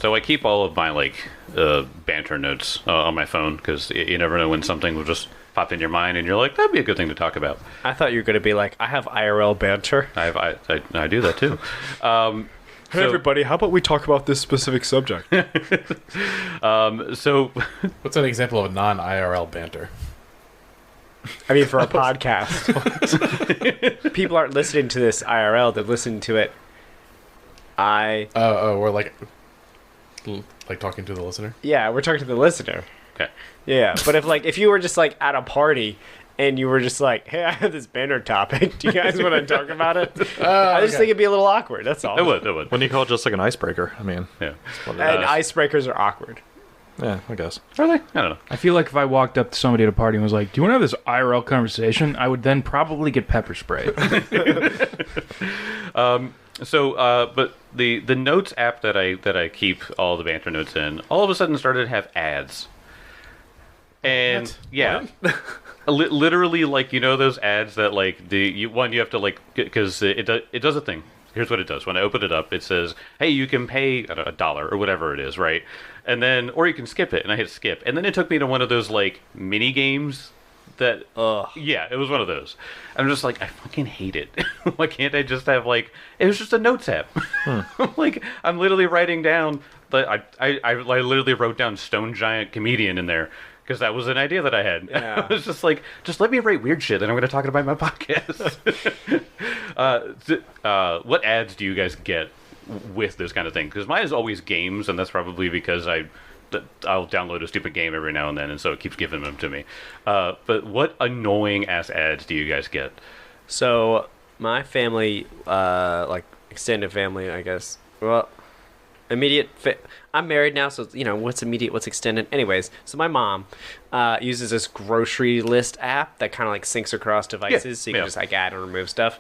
So I keep all of my banter notes on my phone because you never know when something will just pop in your mind and you're like, that'd be a good thing to talk about. I thought you were going to be like, I have IRL banter. I do that too. Hey, everybody, how about we talk about this specific subject? So What's an example of non-IRL banter? I mean, for a podcast. People aren't listening to this IRL. They're listening to it. We're like talking to the listener? Yeah, we're talking to the listener. okay. Yeah, but if you were just like at a party and you were just like, hey, I have this banner topic. Do you guys want to talk about it? I just think it'd be a little awkward. That's all. It would. When you call it just like an icebreaker, I mean, Yeah. And icebreakers are awkward. yeah, I guess. Are they? I don't know. I feel like if I walked up to somebody at a party and was like, do you want to have this IRL conversation? I would then probably get pepper sprayed. But the notes app that I keep all the banter notes in, all of a sudden started to have ads. And What? yeah, literally those ads that you have to because it does a thing. Here's what it does. When I open it up, it says, "Hey, you can pay $1 or whatever it is, right?" And then, or you can skip it. And I hit skip, and then it took me to one of those mini games. That yeah, it was one of those. I'm just like, I fucking hate it. Why can't I just have it was just a notes app. I'm literally writing down. I literally wrote down Stone Giant Comedian in there. Because that was an idea that I had. Yeah. I was just like, just let me write weird shit, and I'm going to talk about my podcast. What ads do you guys get with this kind of thing? Because mine is always games, and that's probably because I'll download a stupid game every now and then, and so it keeps giving them to me. But what annoying ass ads do you guys get? So my family, extended family, I guess. Well, I'm married now, so what's immediate, what's extended. Anyways, so my mom uses this grocery list app that kind of syncs across devices, so you can just add and remove stuff.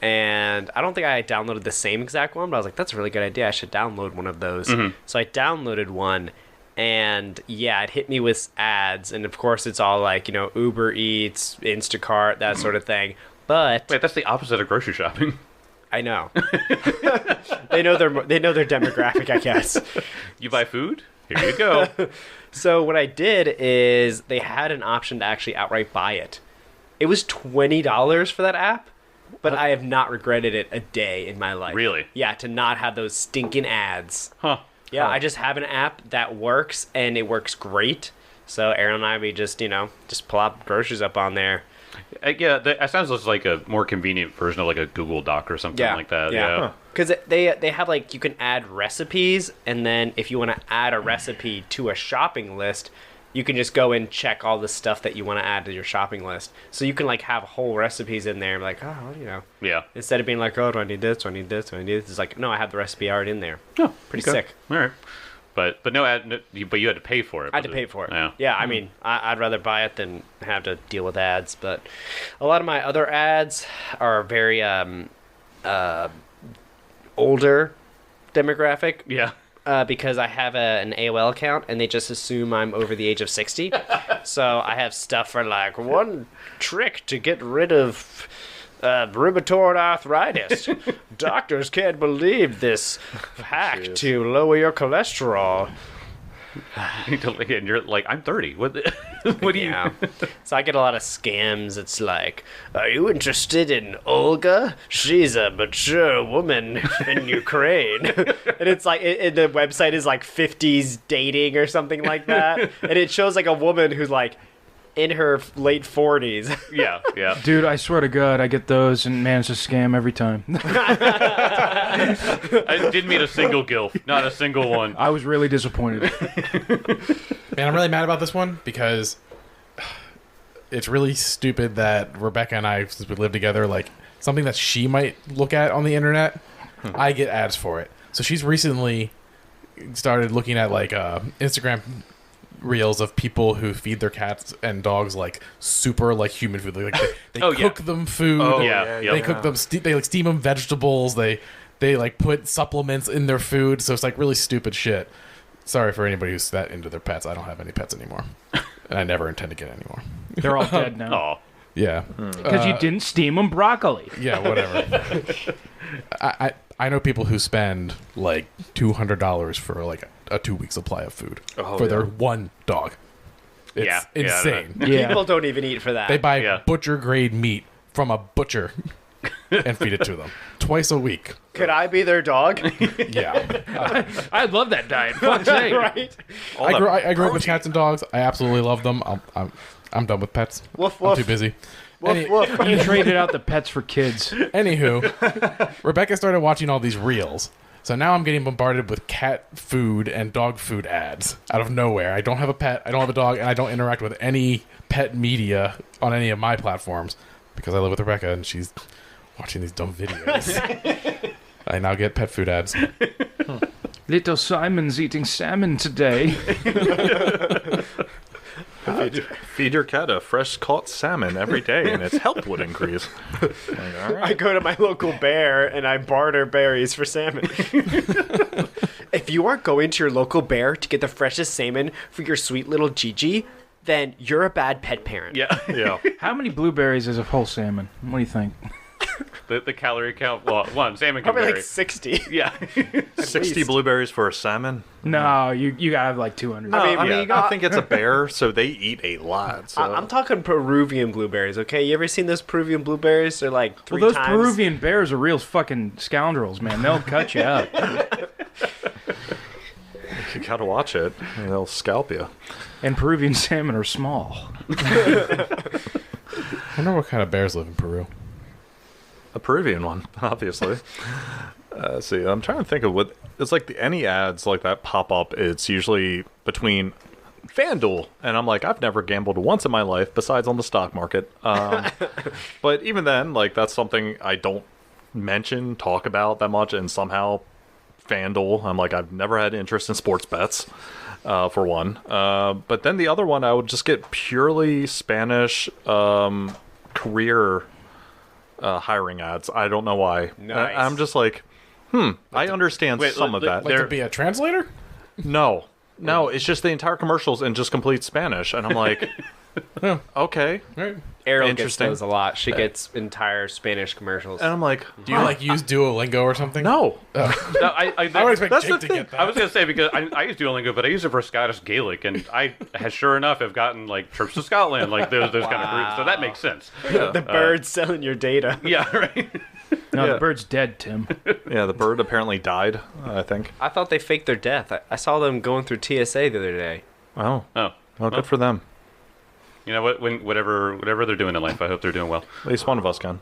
And I don't think I downloaded the same exact one, but I was like, that's a really good idea. I should download one of those. Mm-hmm. So I downloaded one, and yeah, it hit me with ads, and of course it's all Uber Eats, Instacart, that sort of thing. But wait, that's the opposite of grocery shopping. I know. They know their demographic, I guess. You buy food? Here you go. So what I did is they had an option to actually outright buy it. It was $20 for that app, but I have not regretted it a day in my life. Really? Yeah, to not have those stinking ads. Huh. Yeah, I just have an app that works, and it works great. So Aaron and I, we just plop groceries up on there. Yeah, that sounds just like a more convenient version of a Google Doc or something like that. Yeah. Because they have you can add recipes, and then if you want to add a recipe to a shopping list, you can just go and check all the stuff that you want to add to your shopping list. So you can have whole recipes in there, Yeah. Instead of being oh, do I need this? Do I need this? Do I need this? It's no, I have the recipe already in there. Oh, pretty sick. All right. But no ad. But you had to pay for it. I had to pay for it. Yeah. Yeah. I mean, I'd rather buy it than have to deal with ads. But a lot of my other ads are very older demographic. Yeah. Because I have an AOL account, and they just assume I'm over the age of 60. So I have stuff for one trick to get rid of rheumatoid arthritis. Doctors can't believe this hack to lower your cholesterol. And you're I'm 30. What do you? So I get a lot of scams. It's are you interested in Olga? She's a mature woman in Ukraine. And it's the website is 50s dating or something like that. And it shows a woman who's in her late 40s. Yeah. Dude, I swear to God, I get those, and man, it's a scam every time. I didn't meet a single gilf. Not a single one. I was really disappointed. Man, I'm really mad about this one because it's really stupid that Rebecca and I, since we live together, something that she might look at on the internet, I get ads for it. So she's recently started looking at Instagram reels of people who feed their cats and dogs super human food. They cook them food. Oh yeah. They cook them. They steam them vegetables. They put supplements in their food. So it's really stupid shit. Sorry for anybody who's that into their pets. I don't have any pets anymore, and I never intend to get any more. They're all dead now. Oh. Yeah. Because you didn't steam them broccoli. Yeah, whatever. I know people who spend like $200 for like a 2-week supply of food for their one dog. It's Yeah, insane. Yeah. People don't even eat for that. They buy Yeah. butcher grade meat from a butcher and feed it to them twice a week. Could I be their dog? Yeah. I love that diet. Fuck's sake. Right? I grew up with cats and dogs. I absolutely love them. I'm done with pets. Woof, I'm woof. too busy. Woof, woof. You traded out the pets for kids. Anywho, Rebecca started watching all these reels. So now I'm getting bombarded with cat food and dog food ads out of nowhere. I don't have a pet, I don't have a dog, and I don't interact with any pet media on any of my platforms because I live with Rebecca and she's watching these dumb videos. I now get pet food ads. Little Simon's eating salmon today. Feed your cat a fresh caught salmon every day, and its health would increase. Like, all right. I go to my local bear and I barter berries for salmon. If you aren't going to your local bear to get the freshest salmon for your sweet little Gigi, then you're a bad pet parent. Yeah. Yeah. How many blueberries is a whole salmon? What do you think? The calorie count. Well, one salmon can Probably vary. like 60. Yeah. 60 blueberries for a salmon? No, you gotta have like 200. No, I mean, yeah. you gotta think it's a bear, so they eat a lot. So. I'm talking Peruvian blueberries, okay? You ever seen those Peruvian blueberries? They're like three Well, those times. Peruvian bears are real fucking scoundrels, man. They'll cut you up. You gotta watch it. They'll scalp you. And Peruvian salmon are small. I wonder what kind of bears live in Peru. A Peruvian one, obviously. See, I'm trying to think of what it's like. Any ads like that pop up, it's usually between FanDuel, and I'm like, I've never gambled once in my life besides on the stock market. But even then, like that's something I don't talk about that much, and somehow FanDuel, I'm like, I've never had interest in sports bets. For one, but then the other one, I would just get purely Spanish career hiring ads. I don't know why. Nice. I'm just like, I understand wait, some of that. Like to be a translator? No, it's just the entire commercials in just complete Spanish, and I'm like, okay. Right. Errol gets Interesting. those a lot. She gets entire Spanish commercials. And I'm like, Do you like use Duolingo or something? no. No, I would expect That's Jake the to thing. get that. I was gonna say because I use Duolingo, but I use it for Scottish Gaelic, and I has sure enough have gotten like trips to Scotland, like those kind of groups. So that makes sense. the birds selling your data. Yeah, right. No, Yeah. the bird's dead, Tim. Yeah, the bird apparently died. I think. I thought they faked their death. I saw them going through TSA the other day. Oh, Oh, well, good for them. you know what? Whatever they're doing in life, I hope they're doing well. At least one of us can.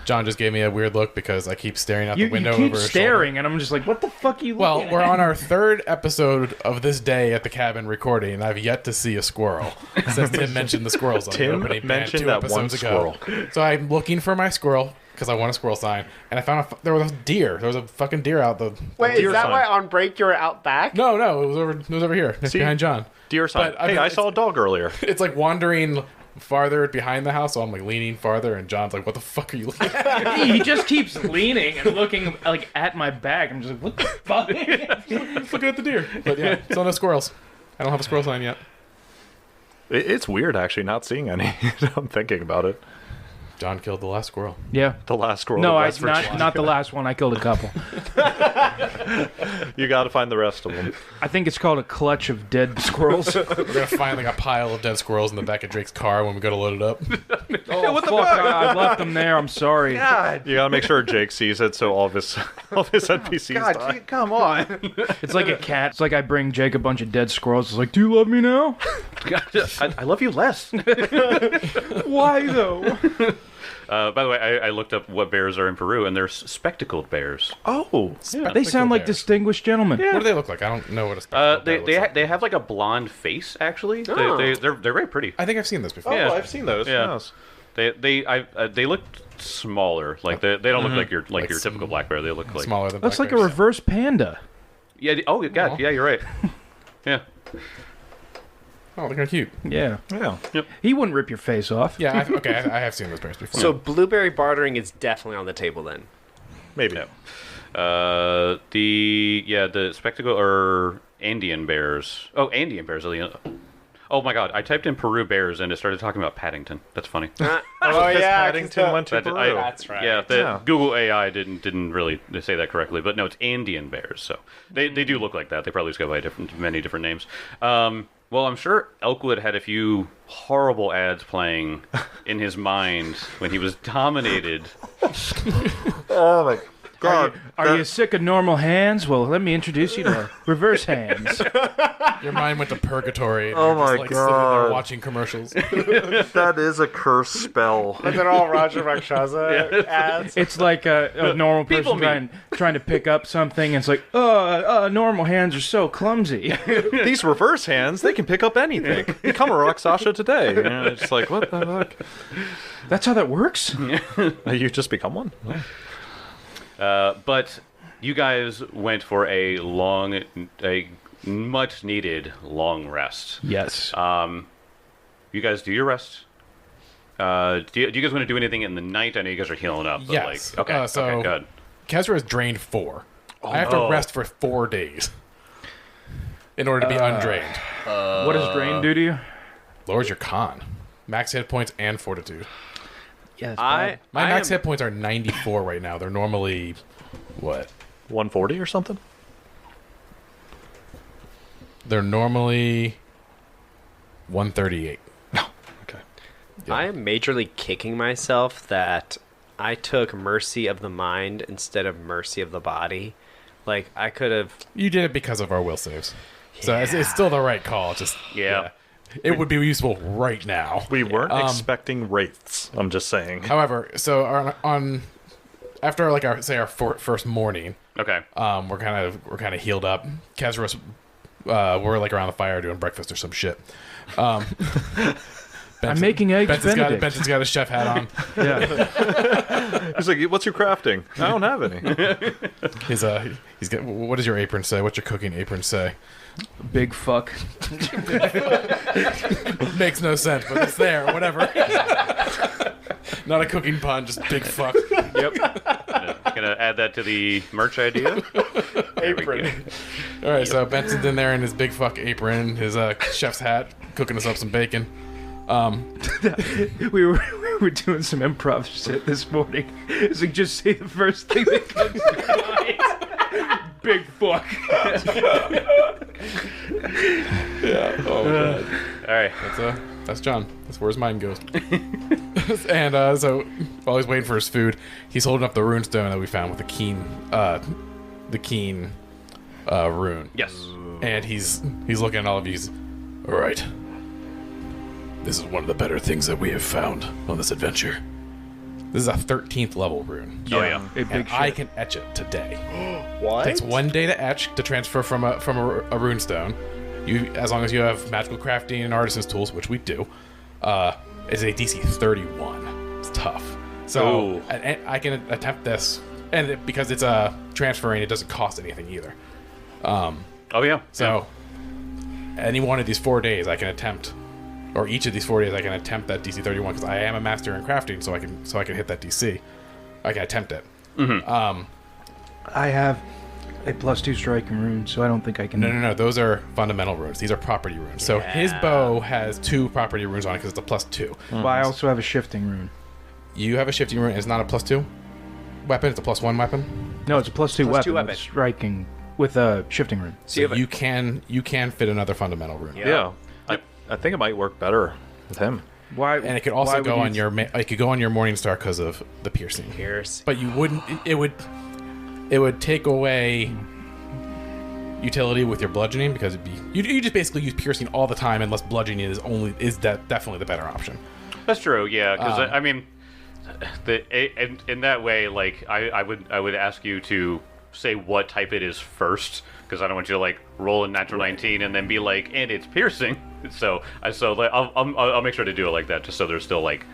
John just gave me a weird look because I keep staring out You, the window you keep over his staring, and I'm just like, what the fuck are you Well, looking we're at? on our third episode of this day at the cabin recording, and I've yet to see a squirrel since Tim mentioned the squirrels on the Tim opening mentioned two that one episodes ago. So I'm looking for my squirrel because I want a squirrel sign, and I found there was a deer. There was a fucking deer out the. Wait, deer is that sign. why on break you were out back? No, it was over here, See? behind John. Deer sign. But I Hey, mean, I saw a dog earlier. It's like wandering farther behind the house, so I'm like leaning farther, and John's like, "What the fuck are you looking at?" He just keeps leaning and looking like at my back. I'm just like, what the fuck? Just looking at the deer. But yeah, still no squirrels. I don't have a squirrel sign yet. It's weird actually not seeing any. I'm thinking about it. John killed the last squirrel. Yeah. The last squirrel. No, of I West Virginia. not the last one. I killed a couple. You got to find the rest of them. I think it's called a clutch of dead squirrels. We're gonna find like a pile of dead squirrels in the back of Drake's car when we go to load it up. Oh, what the fuck? I left them there. I'm sorry. You got to make sure Jake sees it so all of his NPCs die. come on. It's like a cat. It's like I bring Jake a bunch of dead squirrels. It's like, do you love me now? I love you less. Why though? By the way, I looked up what bears are in Peru, and they're spectacled bears. Oh, They sound like bears. distinguished gentlemen. What do they look like? I don't know what a spectacled bear looks like. They have like a blonde face. Actually, Oh. they're very pretty. I think I've seen this before. Yeah. I've seen those. Yeah. Yes. They look smaller. Like they don't look like your Like typical black bear. They look like Smaller than Looks black like a bears. reverse panda. yeah. Oh God, Aw. yeah, you're right. Yeah. Oh, they're kind of cute. Yeah. Yeah. He wouldn't rip your face off. Yeah, I have seen those bears before. So blueberry bartering is definitely on the table then. Maybe. Yeah. The spectacle or Andean bears. Oh, Andean bears. Are the, Oh my god, I typed in Peru bears and it started talking about Paddington. That's funny. Oh Because yeah, Paddington went to Peru. That's right. Yeah, Yeah. Google AI didn't really say that correctly, but no, it's Andean bears. So they do look like that. They probably just go by many different names. Well, I'm sure Elkwood had a few horrible ads playing in his mind when he was dominated. Oh my god. Are you sick of normal hands? Well, let me introduce you to reverse hands. Your mind went to purgatory. And Oh you're just, my like, sitting there God. watching commercials. That is a curse spell. They're all Roger Rakshaza ads. It's like a normal People person trying to pick up something, and it's like, normal hands are so clumsy. These reverse hands, they can pick up anything. Become a Rock Sasha today. You know, it's like, what the fuck? That's how that works? You just become one? But you guys went for a much needed long rest. Yes. You guys do your rest. Do you guys want to do anything in the night? I know you guys are healing up. But Yes. okay. So- okay. Good. Kezra is drained 4. I have to no. rest for 4 days in order to be undrained. What does drain do to you? Lowers your con. Max hit points and fortitude. Yeah, I My max am- hit points are 94 right now. They're normally, what? 140 or something? They're normally 138. Okay. Yeah. I am majorly kicking myself that I took mercy of the mind instead of mercy of the body. Like I could have. You did it because of our will saves. So it's still the right call. Just Yeah. It would be useful right now. We weren't expecting wraiths. I'm just saying. However, so on after like our first morning, Okay. we're kind of healed up. Kezra's, we're like around the fire doing breakfast or some shit. I'm making eggs Benedict. Benson's got his chef hat on. Yeah. He's like, what's your crafting? I don't have any. He's got. What does your apron say? What's your cooking apron say? Big fuck. Makes no sense, but it's there. Whatever. Not a cooking pun, just big fuck. Yep. Gonna add that to the merch idea. Apron. All right, so Benson's in there in his big fuck apron, his chef's hat, cooking us up some bacon. We were doing some improv shit this morning. It's like, just say the first thing that comes to mind. Big fuck. Yeah. Oh god. All right. That's John. That's where his mind goes. And so while he's waiting for his food, he's holding up the rune stone that we found with the keen rune. Yes. And he's looking at all of you. All right. This is one of the better things that we have found on this adventure. This is a 13th level rune. Oh yeah. A big And shit. I can etch it today. What? Takes 1 day to etch, to transfer from a rune stone. As long as you have magical crafting and artisan's tools, which we do, it's a DC 31. It's tough. So Ooh. I can attempt this, and because it's transferring, it doesn't cost anything either. Oh yeah. So any one of these 4 days, I can attempt, or each of these 4 days, I can attempt that DC 31 because I am a master in crafting, so I can hit that DC. I can attempt it. I have a +2 striking rune, so I don't think I can. No. Those are fundamental runes. These are property runes. So his bow has 2 property runes on it because it's a +2. But I also have a shifting rune. You have a shifting rune. It's not a +2 weapon. It's a +1 weapon. No, it's a +2 weapon. weapon. With striking with a shifting rune. So you can fit another fundamental rune. Yeah. I think it might work better with him. Why? And it could why also would go you- on your it could go on your morning star because of the piercing. Pierce. But you wouldn't. It would take away utility with your bludgeoning because you just basically use piercing all the time unless bludgeoning is definitely the better option. That's true. Yeah. Because I mean, in that way, like I would ask you to say what type it is first, because I don't want you to like roll a natural 19 and then be like, and it's piercing. So I'll make sure to do it like that, just so there's still like,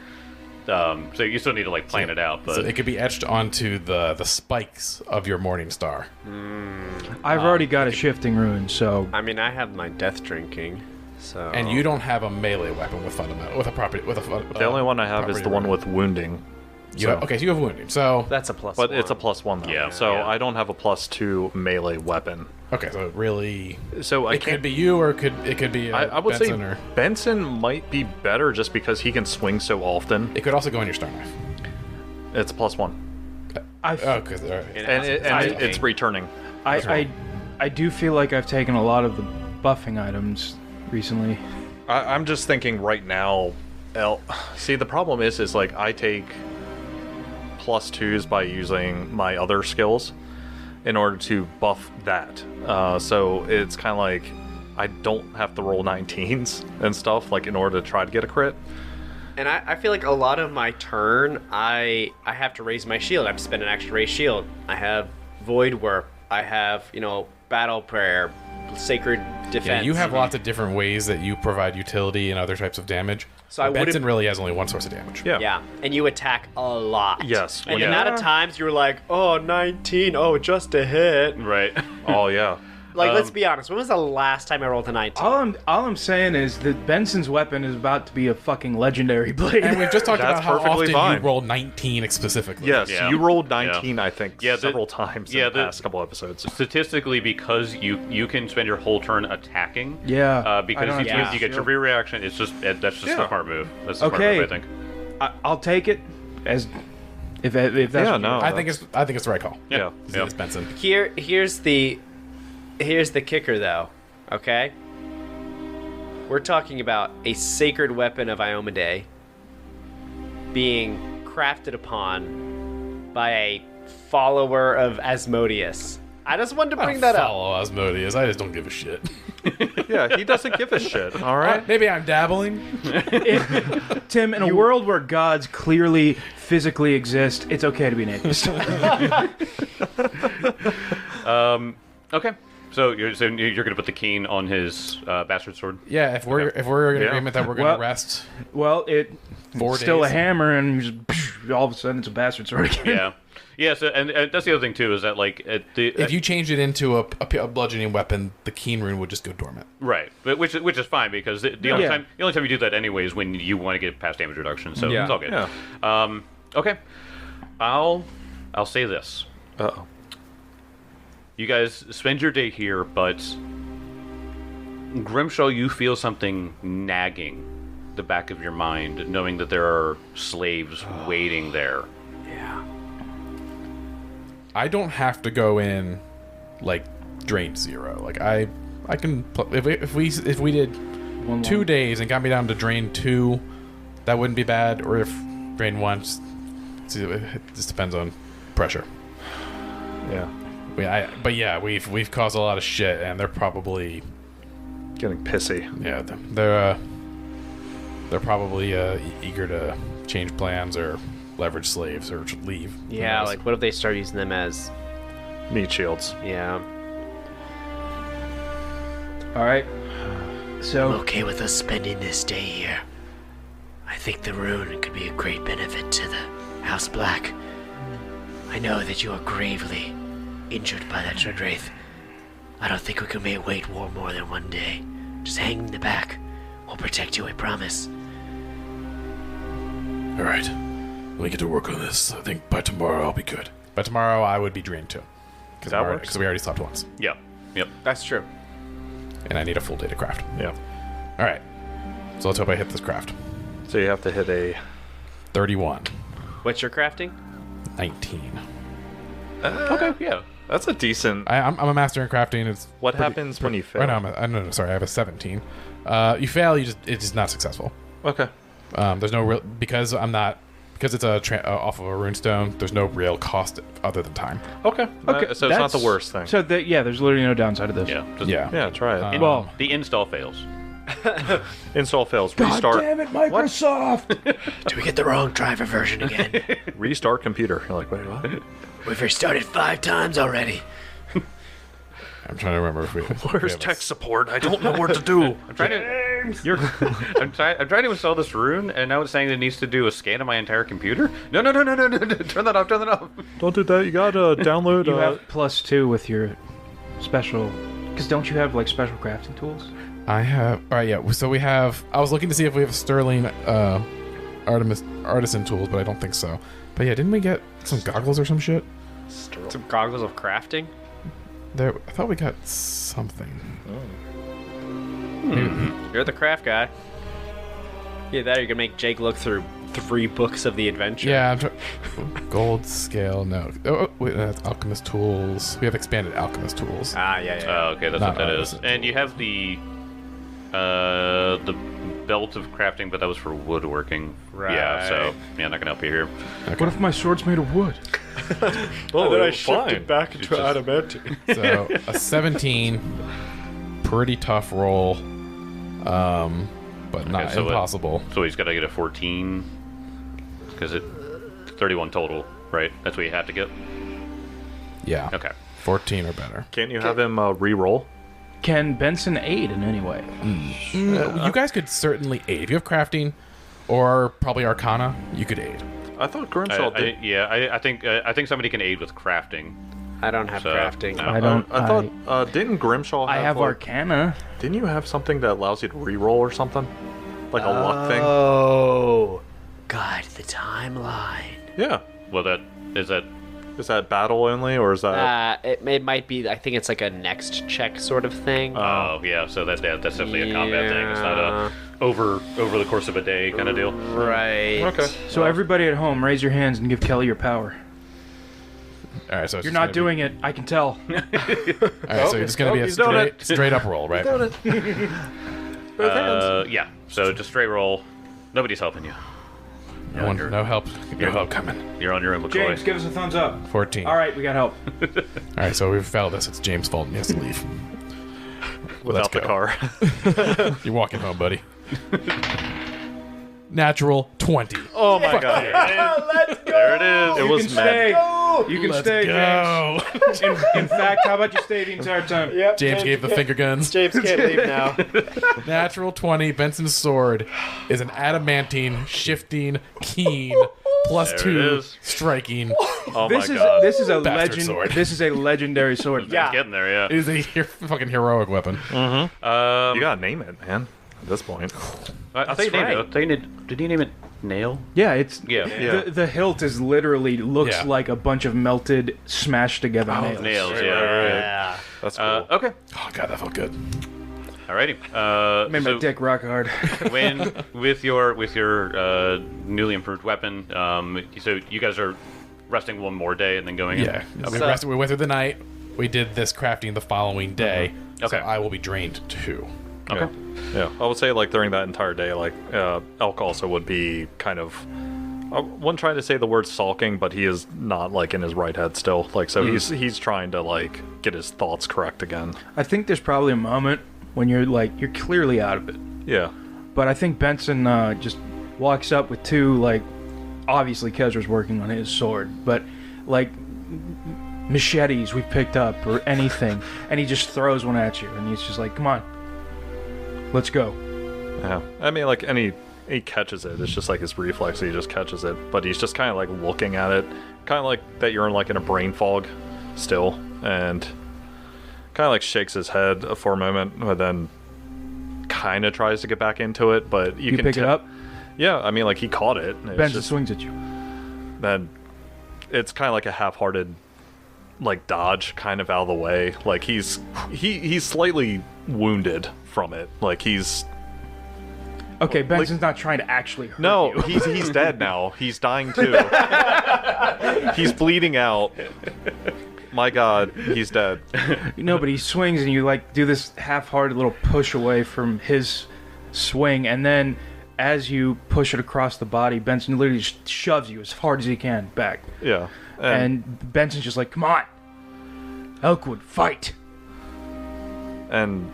so you still need to like plan it out. But So it could be etched onto the spikes of your morning star. I've already got a shifting rune, so I mean, I have my death drinking, so. And you don't have a melee weapon with fundamental with a property with a. The only one I have is the one with wounding. You have, okay, so you have wounding. So That's a plus. But one. it's a +1 though. Yeah. So Yeah. I don't have a +2 melee weapon. okay, so really, So I it can't. could be you, or it could be I would Benson, say or Benson might be better just because he can swing so often. it could also go in your star knife. It's a +1, I, Oh, because it's returning. I do feel like I've taken a lot of the buffing items recently. I'm just thinking right now. See, the problem is like I take +2s by using my other skills in order to buff that. So it's kind of like I don't have to roll 19s and stuff like in order to try to get a crit. And I feel like a lot of my turn, I have to raise my shield. I have to spend an extra raise shield. I have Void Warp. I have, Battle Prayer, Sacred Defense. yeah, you have lots of different ways that you provide utility and other types of damage. So I Benson wouldn't- really has only one source of damage. Yeah. Yeah, and you attack a lot. Yes, And yeah. the amount of times you were like, oh, 19, oh, just a hit. Right. Oh yeah. Like, let's be honest. When was the last time I rolled a 19? All I'm saying is that Benson's weapon is about to be a fucking legendary blade. And we've just talked That's about how perfectly often fine. you roll 19 specifically. Yes, Yeah. you rolled 19, I think, Yeah, the- several times yeah, in the the- past couple episodes. Statistically, because you can spend your whole turn attacking. Yeah, I Because don't you, have you get your shield. rear reaction. It's just that's just Yeah. the smart move. That's the Okay. smart move, I think. I'll take it as if that's Yeah, what no. I think it's the right call. Yeah. Yeah. It's Benson. Here's the kicker, though. Okay, we're talking about a sacred weapon of Iomedae being crafted upon by a follower of Asmodeus. I just wanted to bring that up. Follow Asmodeus. I just don't give a shit. Yeah, he doesn't give a shit. All right. Maybe I'm dabbling. Tim, in a world where gods clearly physically exist, it's okay to be an atheist. Okay. So you're gonna put the keen on his bastard sword. Yeah, if we're in Yeah. agreement that we're going Well- to rest Well, it's 4 still days. a hammer, and you just all of a sudden it's a bastard sword again. Yeah. Yeah. So and that's the other thing too is that like If you changed it into a bludgeoning weapon, the keen rune would just go dormant. right, but which is fine because the only Yeah. time you do that anyway is when you want to get past damage reduction. So Yeah. it's all good. Yeah. Okay. I'll say this. Uh-oh. You guys spend your day here, but Grimshaw, you feel something nagging the back of your mind, knowing that there are slaves waiting there. I don't have to go in like drain 0. Like I can if we did One 2 long- days and got me down to drain 2, that wouldn't be bad. Or if drain 1, it just depends on pressure. Yeah. But yeah, we've caused a lot of shit, and they're probably Getting pissy. they're probably eager to change plans or leverage slaves or leave. Who Yeah, knows? like what if they start using them as Meat shields. yeah. All right. So Okay with us spending this day here. I think the rune could be a great benefit to the House Black. I know that you are gravely injured by that Dreadwraith. I don't think we can wait war more than one day. Just hang in the back. We'll protect you, I promise. All right, let me get to work on this. I think by tomorrow I'll be good. By tomorrow I would be drained too, because That works. we already slept once, Yeah. Yep. That's true. and I need a full day to craft. Yeah. All right, so let's hope I hit this craft. So you have to hit a 31, What's your crafting? 19. Okay. Yeah. That's a decent. I'm a master in crafting. It's What happens when you fail? Right now, no, sorry, I have a 17. You fail, it's just not successful. Okay. There's no real because it's off of a runestone. There's no real cost other than time. Okay. Okay, So it's not the that's- worst thing. So there's literally no downside to this. Yeah. Just, Yeah. Yeah, try it. Well, The install fails. Install fails. Restart. it, Microsoft! Do we get the wrong driver version again? Restart computer. You're like, wait, what? We've restarted 5 times already. I'm trying to remember if we. Where's tech support? I don't know what to do. I'm trying to. I'm trying to install this rune, and now it's saying it needs to do a scan of my entire computer. No! Turn that off! Turn that off! Don't do that. You gotta download. You have +2 with your special. Because don't you have like special crafting tools? I have. All right, yeah. So we have. I was looking to see if we have a sterling artisan tools, but I don't think so. But yeah, didn't we get some goggles or some shit? Some goggles of crafting. There, I thought we got something. You're the craft guy. Yeah, that you're gonna make Jake look through 3 books of the adventure. Yeah, gold scale. No. Oh, wait, that's alchemist tools. We have expanded alchemist tools. Ah, yeah. Oh, okay, that's Not what that is. artisan. And you have the belt of crafting, but that was for woodworking. Yeah, so yeah, not gonna help you here. What if my sword's made of wood? Oh, then I fine. shifted back into adamantine. So a 17, pretty tough roll, but not Okay, so impossible. So he's got to get a 14 because it's 31 total, right? That's what you have to get. Yeah. Okay. 14 or better. Can't you have him re-roll? Can Benson aid in any way? You guys could certainly aid. If you have crafting or probably Arcana, you could aid. I thought Grimshaw did. I think somebody can aid with crafting. I don't have So, crafting. no. I don't. I thought didn't Grimshaw have, I have like, Arcana. Didn't you have something that allows you to re-roll or something? Like a luck thing? Oh, guide the timeline. Yeah. Well, that is that. Is that battle only, or is that... It might be. I think it's like a next check sort of thing. Oh yeah, so that's definitely a combat thing. It's not a over the course of a day kind of deal. Right. Okay. So everybody at home, raise your hands and give Kelly your power. All right, so it's You're just not gonna doing it. I can tell. All right, so it's going to be a he's doing it. straight up roll, right? Yeah. So just straight roll. Nobody's helping you. No help. No help coming. You're on your own, McCoy. James, give us a thumbs up. 14. All right, we got help. All right, so we've failed this. It's James' fault and he has to leave. Without the go. car. You're walking home, buddy. Natural 20. Oh my god. There it is. It You was can mad. stay. You can stay, Go. James. In fact, how about you stay the entire time? Yep. James gave the finger guns. James can't leave now. Natural 20. Benson's sword is an adamantine, shifting, keen, plus There it 2 is. striking. Oh This my is god. this is a Bastard legend. sword. This is a legendary sword. It's getting there, yeah. It is a fucking heroic weapon. You gotta name it, man. At this point. I think you named it. Did you name it Nail? Yeah, it's Yeah. Yeah. The hilt is literally looks Yeah. like a bunch of melted, smashed together nails. Nails, yeah. That's cool. Okay. Oh, God, that felt good. Alrighty. Made So my dick rock hard. when with your newly improved weapon, so you guys are resting one more day and then going Yeah. in? We went through the night. We did this crafting the following day. Okay. So I will be drained too. Okay. Yeah, I would say like during that entire day, like Elk also would be kind of. I wasn't trying to say the word sulking, but he is not like in his right head still. Like so, he's trying to like get his thoughts correct again. I think there's probably a moment when you're clearly out of it. Yeah, But I think Benson just walks up with 2 like, obviously Kezra's working on his sword, but like machetes we picked up or anything, and he just throws one at you, and he's just like, "Come on, let's go." yeah. I mean, like he catches it. It's just like his reflex. He just catches it, but he's just kind of like looking at it, kind of like that you're like in a brain fog, still, and kind of like shakes his head for a moment, but then kind of tries to get back into it. But you can pick it up. Yeah, I mean, like he caught it. It's Benson just, swings at you. then it's kind of like a half-hearted like dodge kind of out of the way. Like he's slightly wounded from it. Like he's Okay, Benson's not trying to actually hurt no, you. he's dead now. He's dying too. He's bleeding out. My god, he's dead. No, but he swings and you like do this half-hearted little push away from his swing, and then as you push it across the body, Benson literally just shoves you as hard as he can back. Yeah. And Benson's just like, "Come on, Elkwood, fight!" And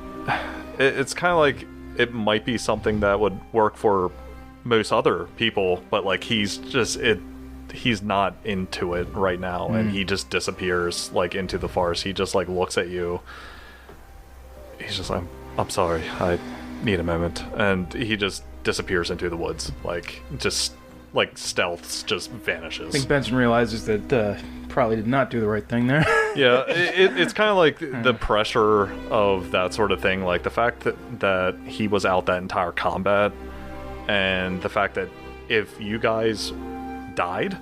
it's kind of like it might be something that would work for most other people, but like he's not into it right now, and he just disappears like into the forest. He just like looks at you. He's just like, I'm sorry, I need a moment, and he just disappears into the woods, like just like stealths, just I vanishes. think Benson realizes that probably did not do the right thing there. Yeah, it's kind of like the pressure of that sort of thing, like the fact that he was out that entire combat, and the fact that if you guys died,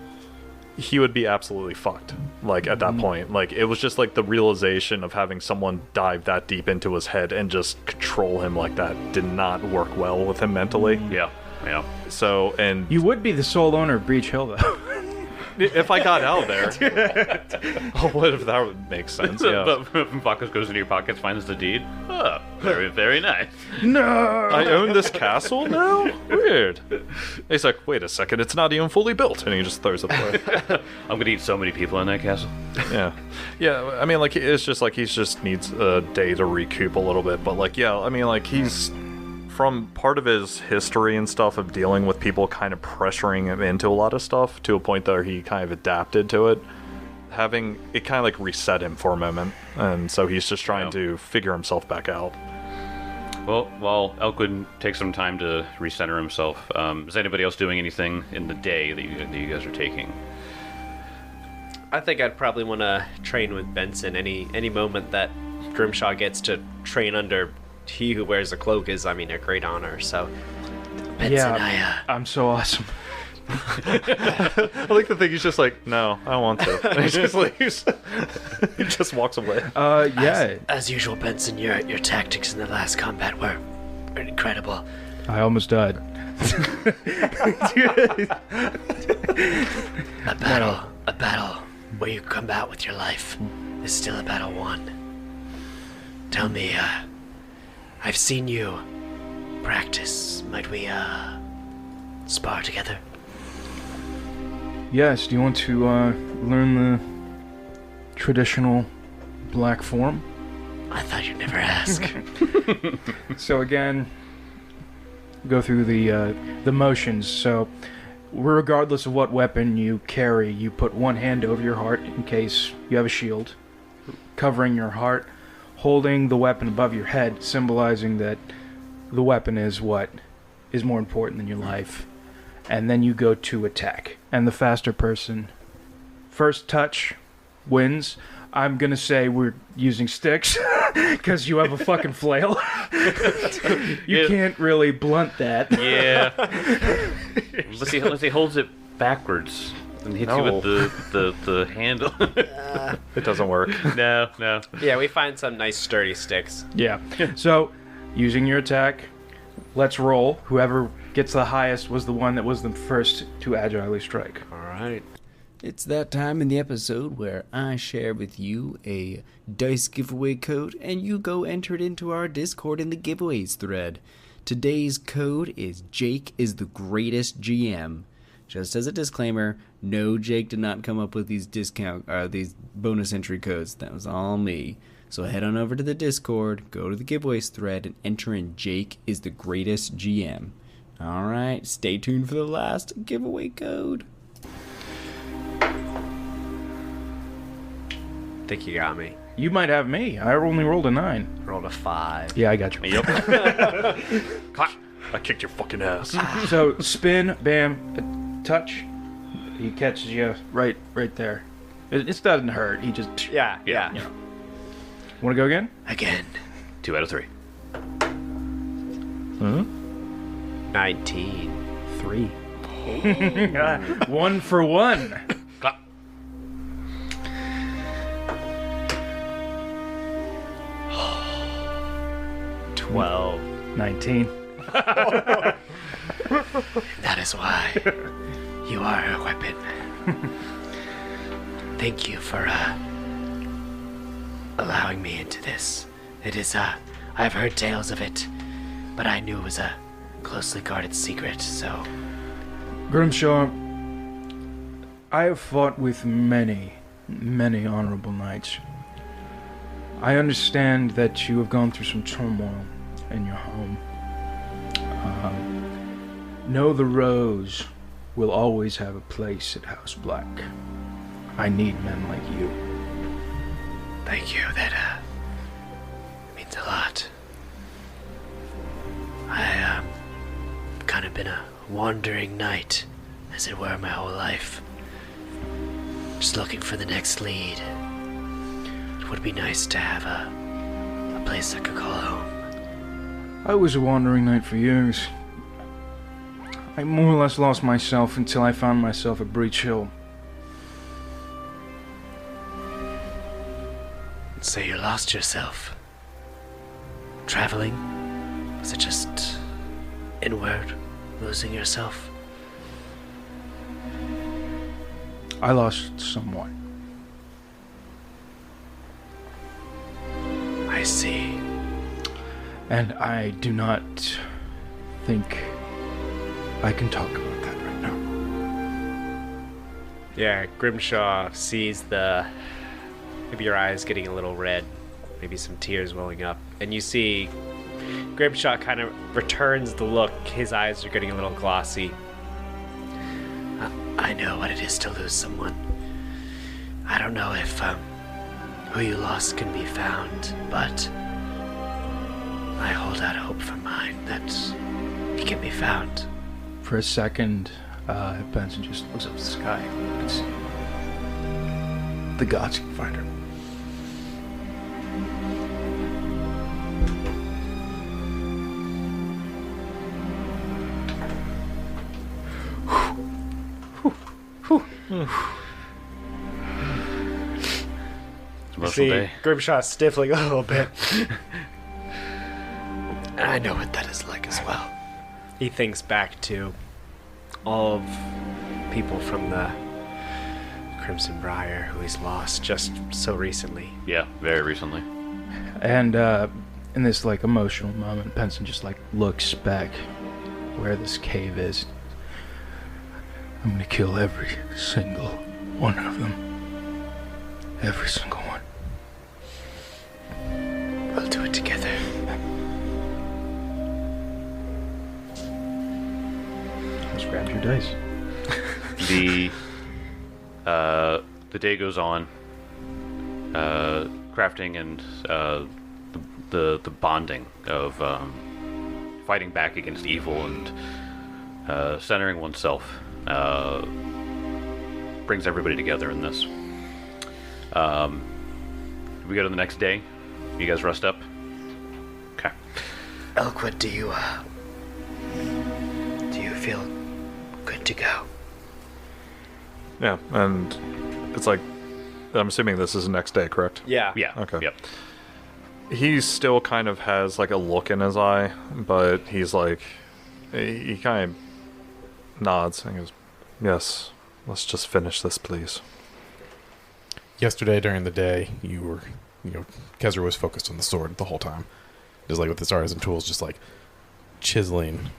he would be absolutely fucked. Like, at that point, like, it was just like the realization of having someone dive that deep into his head and just control him like that did not work well with him mentally. Yeah. So, and You would be the sole owner of Breach Hill, though. if I got out of there, oh, what if that would make sense? Yeah. But Bacchus goes into your pockets, finds the deed. Oh, very, very nice. No. I own this castle now? Weird. He's like, wait a second, it's not even fully built. And he just throws it away. I'm gonna eat so many people in that castle. Yeah. Yeah, I mean, like, it's just like he just needs a day to recoup a little bit. But, like, yeah, I mean, like, he's from part of his history and stuff of dealing with people kind of pressuring him into a lot of stuff to a point that he kind of adapted to it. Having it kind of like reset him for a moment. And so he's just trying to figure himself back out. Well, while Elkwood takes some time to recenter himself, is anybody else doing anything in the day that you guys are taking? I think I'd probably want to train with Benson any moment that Grimshaw gets to train under he who wears a cloak is, I mean, a great honor. So, Benson, Yeah, I'm so awesome. I like the thing, he's just like, no, I don't want to. And he just leaves. He just walks away. Yeah. as usual, Benson, your tactics in the last combat were incredible. I almost died. A battle where you come out with your life is still a battle won. Tell me, I've seen you practice. Might we, spar together? Yes, do you want to learn the traditional black form? I thought you'd never ask. So again, go through the motions. So regardless of what weapon you carry, you put one hand over your heart in case you have a shield, covering your heart, holding the weapon above your head, symbolizing that the weapon is what is more important than your life. And then you go to attack. And the faster person, first touch, wins. I'm gonna say we're using sticks, because you have a fucking flail. You can't really blunt that. Yeah. Unless he holds it backwards and hits you with the handle. It doesn't work. No. Yeah, we find some nice sturdy sticks. Yeah. So, using your attack, let's roll. Whoever gets the highest was the one that was the first to agilely strike. All right. It's that time in the episode where I share with you a dice giveaway code and you go enter it into our Discord in the giveaways thread. Today's code is Jake is the greatest GM. Just as a disclaimer, no, Jake did not come up with these these bonus entry codes. That was all me. So head on over to the Discord, go to the giveaways thread, and enter in Jake is the greatest GM. All right, stay tuned for the last giveaway code. I think you got me. You might have me. I only rolled a 9. Rolled a 5. Yeah, I got you. Yep. I kicked your fucking ass. So, spin, bam, touch. He catches you right there. It doesn't hurt. He just... Yeah. Want to go again? Again. 2 out of 3. 19. 3. 1 for 1. Clap. Twelve. 19. That is why you are a weapon. Thank you for allowing me into this. It is I've heard tales of it, but I knew it was a closely guarded secret, so Grimshaw, I have fought with many honorable knights. I understand that you have gone through some turmoil in your home. Know the Rose will always have a place at House Black. I need men like you. thank you. That means a lot. I kind of been a wandering knight, as it were, my whole life. Just looking for the next lead. It would be nice to have a place I could call home. I was a wandering knight for years. I more or less lost myself until I found myself at Breach Hill. So you lost yourself. Traveling? Was it just inward, losing yourself? I lost someone. I see. And I do not think I can talk about that right now. Yeah, Grimshaw sees maybe your eyes getting a little red, maybe some tears welling up, and you see Grimshaw kind of returns the look. His eyes are getting a little glossy. I know what it is to lose someone. I don't know if who you lost can be found, but I hold out hope for mine that he can be found. For a second, Benson just looks up at the sky. It's, the gods can find her. It's a See day. Grimshaw stifling a little bit. And I know what that is like as well. He thinks back to all of people from the Crimson Briar who he's lost just so recently. Yeah, very recently. And in this like emotional moment, Benson just like looks back where this cave is. I'm gonna kill every single one of them. Every single one. We'll do it together. Just grab your dice. The day goes on. Crafting and the bonding of fighting back against evil and centering oneself brings everybody together in this. We go to the next day. You guys rest up. Okay. Elkwood, do you feel good to go? Yeah, and it's like, I'm assuming this is the next day, correct? Yeah. Yeah. Okay. Yep. He still kind of has like a look in his eye, but he's like, he kind of nods and goes, "Yes, let's just finish this, please." Yesterday during the day, Kezra was focused on the sword the whole time. Just like with his artisan tools, just like chiseling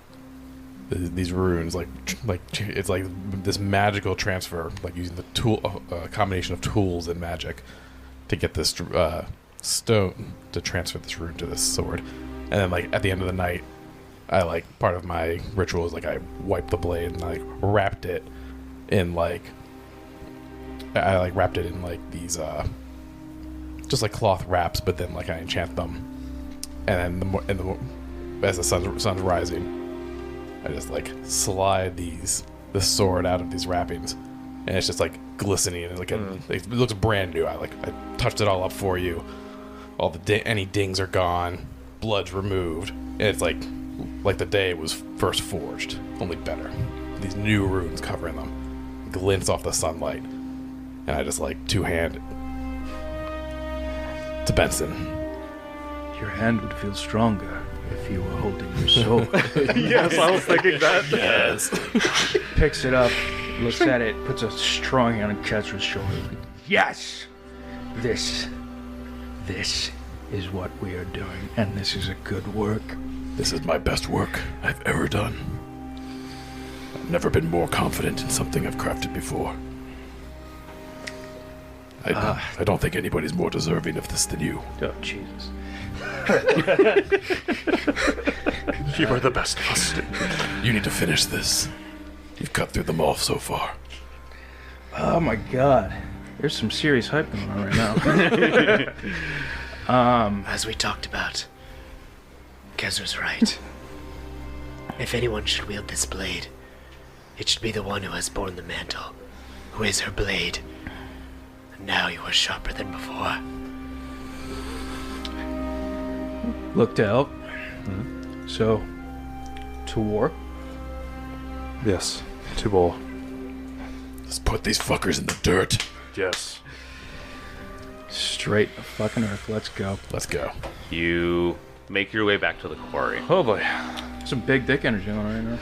these runes, like it's like this magical transfer, like using the tool, combination of tools and magic to get this stone to transfer this rune to this sword. And then like at the end of the night, I like part of my ritual is like I wiped the blade and I like wrapped it in like these just like cloth wraps, but then like I enchant them, and then as the sun's rising, I just like slide the sword out of these wrappings, and it's just like glistening and it looks brand new. I touched it all up for you. All the any dings are gone, blood's removed, and it's like the day it was first forged, only better. These new runes covering them, glints off the sunlight, and I just like two-hand it to Benson. Your hand would feel stronger if you were holding your sword. Yes, I was thinking that. Yes. Picks it up, looks at it, puts a strong hand on Ketra's shoulder. Yes! This is what we are doing, and this is a good work. This is my best work I've ever done. I've never been more confident in something I've crafted before. I don't think anybody's more deserving of this than you. Oh, Jesus. You are the best of us. You need to finish this. You've cut through them all so far. Oh my god. There's some serious hype going on right now. As we talked about, Kezra's right. If anyone should wield this blade, it should be the one who has borne the mantle, who is her blade. And now you are sharper than before. Look to help. So, to war. Yes. 2 bowl. Let's put these fuckers in the dirt. Yes. Straight fucking earth. Let's go. Let's go. You make your way back to the quarry. Oh boy. Some big dick energy on right now.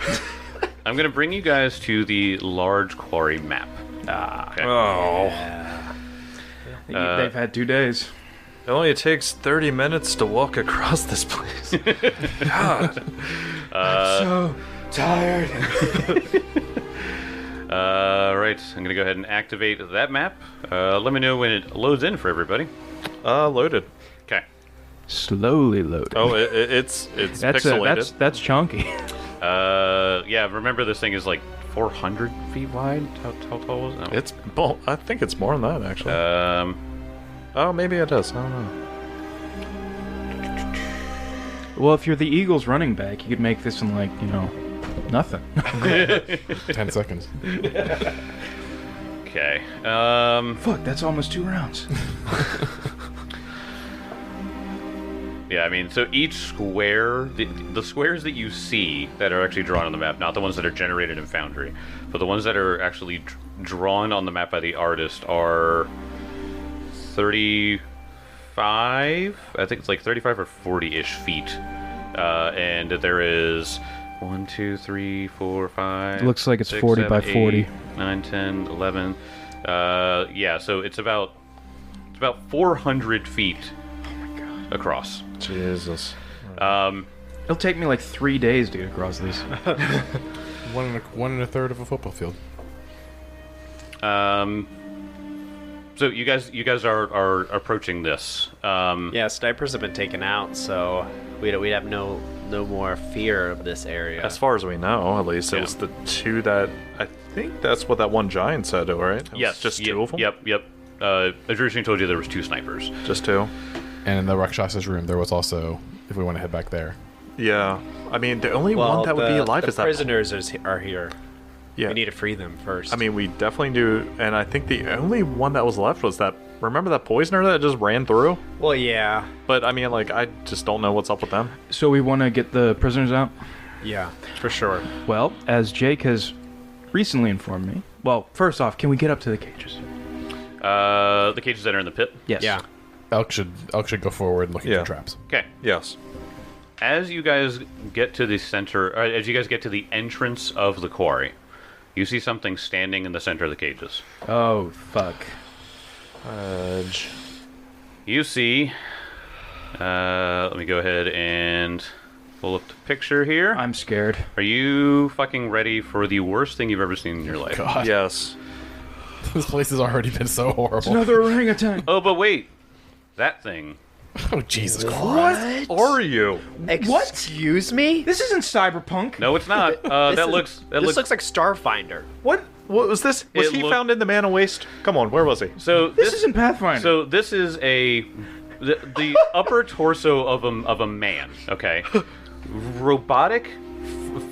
I'm going to bring you guys to the large quarry map. Okay. Oh. They've had 2 days. It only takes 30 minutes to walk across this place. God. So tired. Right, I'm going to go ahead and activate that map. Let me know when it loads in for everybody. Loaded. Okay. Slowly load. Oh, it's that's pixelated. that's chunky. Yeah, remember this thing is like 400 feet wide? How tall was it? Well, I think it's more than that, actually. Oh, maybe it is. I don't know. Well, if you're the Eagles running back, you could make this in like, nothing. 10 seconds. Okay. Fuck, that's almost 2 rounds. Yeah, I mean, so each square, the squares that you see that are actually drawn on the map, not the ones that are generated in Foundry, but the ones that are actually drawn on the map by the artist are 35, I think it's like 35 or 40-ish feet. And there is 1, 2, 3, 4, 5. Looks like it's 6, 40 by 7, 40. 8, 9, 10, 11. Yeah, so it's about 400 feet across. Jesus. It'll take me like 3 days to get across these. One and a third of a football field. So you guys are approaching this. Yeah, snipers have been taken out, so we'd have no more fear of this area. As far as we know, at least, Yeah. it was the 2 that... I think that's what that one giant said, right? It was Yes, just 2 of them? Yep. Adrusian told you there was 2 snipers. Just 2? And in the Rakshasa's room, there was also, if we want to head back there. Yeah. I mean, the only Well, one that would be alive the is that... prisoners are here. Yeah. We need to free them first. I mean, we definitely do, and I think the only one that was left was that... Remember that poisoner that just ran through? well, yeah, But, I mean, like, I just don't know what's up with them. So we want to get the prisoners out? yeah, for sure. Well, as Jake has recently informed me. Well, first off, can we get up to the cages? The cages that are in the pit. Yes. Yeah, Elk should go forward looking Yeah. for traps. Okay. Yes. As you guys get to the center, or as you guys get to the entrance of the quarry, you see something standing in the center of the cages. Oh, fuck. You see, let me go ahead and pull up the picture here. I'm scared. Are you fucking ready for the worst thing you've ever seen in your life? God, Yes. this place has already been so horrible. Another orangutan. Oh, but wait. That thing. Oh, Jesus Christ. Are you? What? Excuse me? This isn't cyberpunk. No, it's not. That looks This looks like Starfinder. What was this? Was It he looked- found in the Mana Waste? Come on, where was he? So This isn't Pathfinder. So this is the upper torso of a man. Okay, robotic,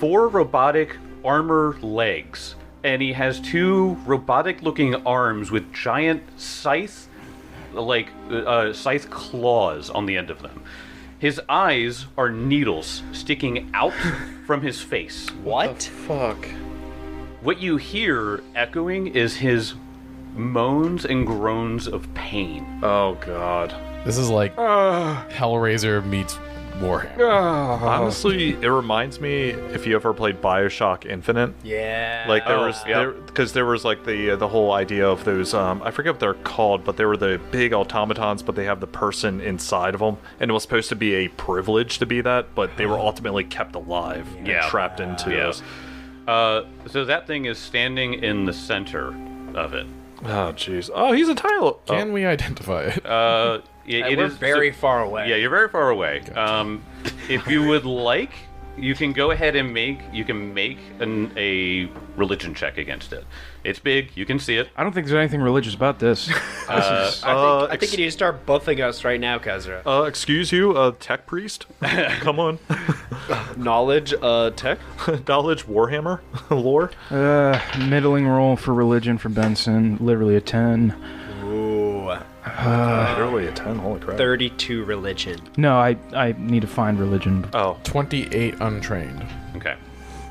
4 robotic armor legs, and he has 2 robotic-looking arms with giant scythe claws on the end of them. His eyes are needles sticking out from his face. What? Fuck. What you hear echoing is his moans and groans of pain. Oh, God. This is like Hellraiser meets Warhammer. Honestly, it reminds me if you ever played BioShock Infinite. Yeah. Like there Oh, was, yeah. because there was like the whole idea of those. I forget what they're called, but they were the big automatons, but they have the person inside of them, and it was supposed to be a privilege to be that, but they were ultimately kept alive and Yeah. trapped into Yeah. those. So that thing is standing in the center of it. Oh, jeez. Oh, he's a tile. Can we identify it? It we're is very far away. Yeah, you're very far away. If you would like, you can go ahead and make a religion check against it. It's big. You can see it. I don't think there's anything religious about this. I think you need to start buffing us right now, Kezra. Excuse you, tech priest. Come on, Knowledge, tech. knowledge Warhammer lore. Middling roll for religion for Benson. Literally a 10. Ooh. Literally a 10. Holy crap. 32 religion. No, I need to find religion. Oh, 28 untrained. Okay.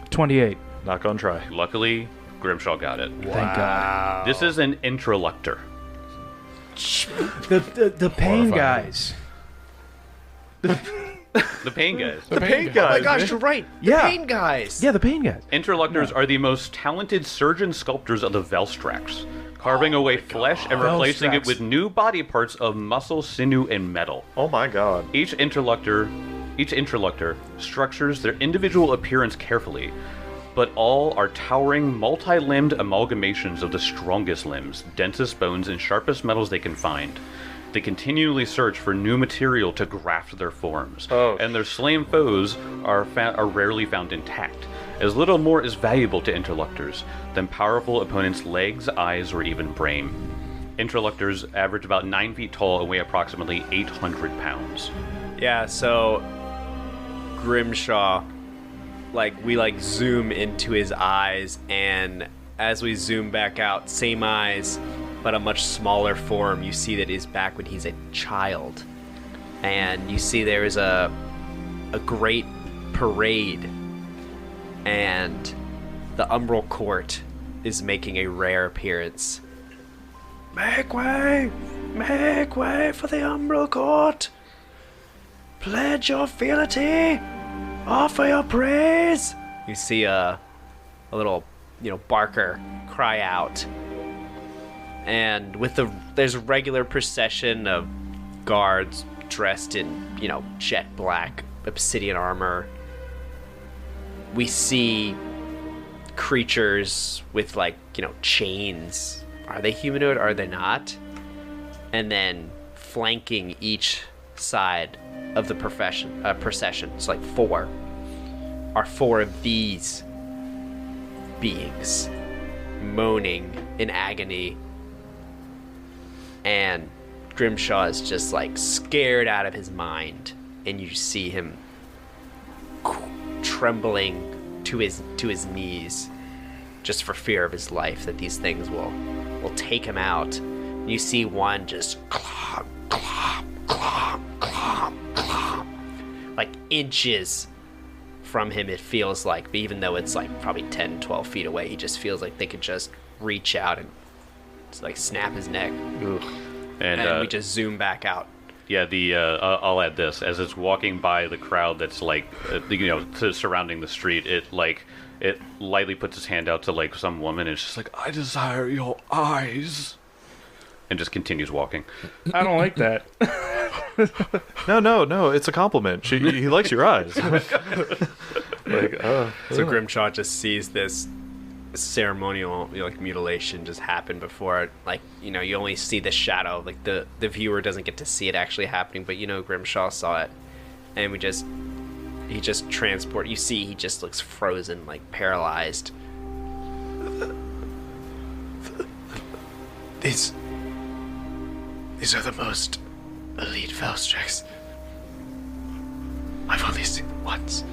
28. Not gonna try. Luckily, Grimshaw got it. Thank God. This is an introlector. The pain Horrifying. guys. The pain guys. The pain Oh my gosh, you're right. The Yeah. pain guys. Yeah, the pain guys. Interlectors are the most talented surgeon sculptors of the Velstrax, carving away flesh and replacing it Velstrax. with new body parts of muscle, sinew, and metal. Oh my god. Each interlector structures their individual appearance carefully, but all are towering, multi-limbed amalgamations of the strongest limbs, densest bones, and sharpest metals they can find. They continually search for new material to graft their forms, and their slain foes are rarely found intact, as little more is valuable to interlectors than powerful opponents' legs, eyes, or even brain. Interlectors average about 9 feet tall and weigh approximately 800 pounds. Yeah, so Grimshaw, we zoom into his eyes, and as we zoom back out, same eyes, but a much smaller form. You see that is back when he's a child, and you see there is a great parade, and the Umbral Court is making a rare appearance. Make way for the Umbral Court. Pledge your fealty. Offer your praise. You see a little, barker cry out. And there's a regular procession of guards dressed in, jet black obsidian armor. We see creatures with chains. Are they humanoid? Are they not? And then flanking each side of the procession, it's four, are four of these beings moaning in agony, and Grimshaw is just scared out of his mind, and you see him trembling to his knees just for fear of his life, that these things will take him out. You see one just clomp, clomp, clomp, clomp, clomp, inches from him, it feels like, but even though it's probably 10, 12 feet away, he just feels like they could just reach out and snap his neck. And we just zoom back out. Yeah, I'll add this. As it's walking by the crowd that's surrounding the street, it lightly puts its hand out to some woman, and it's just I desire your eyes, and just continues walking. I don't like that. No, it's a compliment. He likes your eyes. So Grimshaw just sees this ceremonial mutilation just happen before it. You only see the shadow, the viewer doesn't get to see it actually happening, but Grimshaw saw it, and he just you see he just looks frozen, paralyzed. These are the most elite Velstrax. I've only seen them once.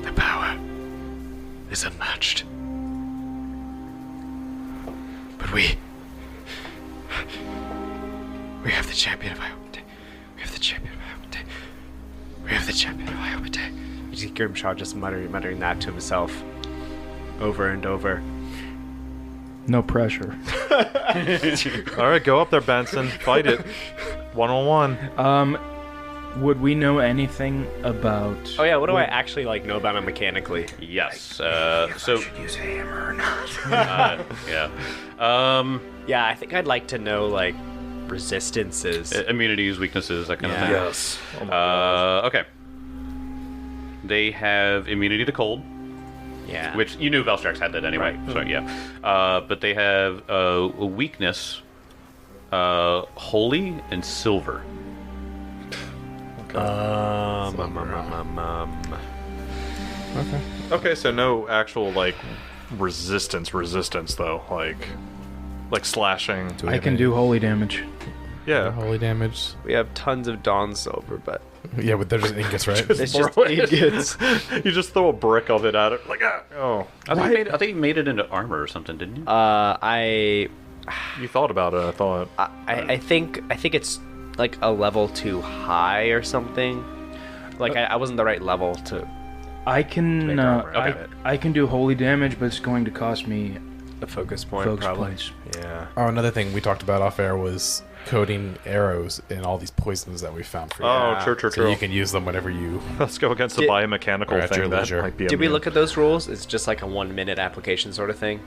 The power is unmatched. But we have the champion of Iomade. We have the champion of Iomade. We have the champion of Iomade. You see Grimshaw just muttering that to himself over and over. No pressure. All right, go up there, Benson. Fight it. 1-on-1. Would we know anything about... Oh yeah, what do I actually know about him mechanically? Yes. So Use a hammer or not. yeah. Yeah, I think I'd like to know resistances. Immunities, weaknesses, that kind of thing. Yes. Oh my God. Okay. They have immunity to cold, Yeah. which you knew Velstrax had that anyway. Right. So yeah. But they have a weakness, holy and silver. Okay. Okay, so no actual resistance though, like slashing. Do we I have can any do holy damage. Yeah. holy damage. We have tons of Dawn Silver, but Yeah, but they're just ingots, right? it's just idiots. You just throw a brick of it at it, oh. I think you made it into armor or something, didn't you? I You thought about it, I thought. I think it's a level too high or something. I wasn't the right level to I can Make armor. Okay. I can do holy damage, but it's going to cost me A focus point, focus probably. points. Yeah. Oh, another thing we talked about off air was coating arrows in all these poisons that we found for you. Oh, Yeah. true. So you can use them whenever you. Let's go against the Did- Or biomechanical at your thing that leisure. might be Did we immune. look at those rules? It's just like a 1-minute application sort of thing.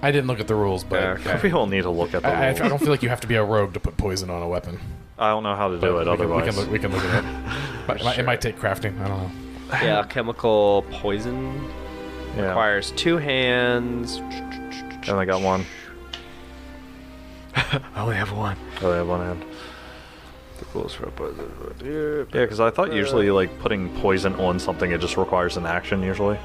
I didn't look at the rules, but Okay. We all need to look at the I rules. don't feel like you have to be a rogue to put poison on a weapon. I don't know how to do But it otherwise. we can look at it. But it might take crafting. I don't know. Yeah, chemical poison Yeah. requires 2 hands. And I got one. I only have 1. Oh, I have one hand. The rules for poison. Yeah, because I thought usually like putting poison on something, it just requires an action usually.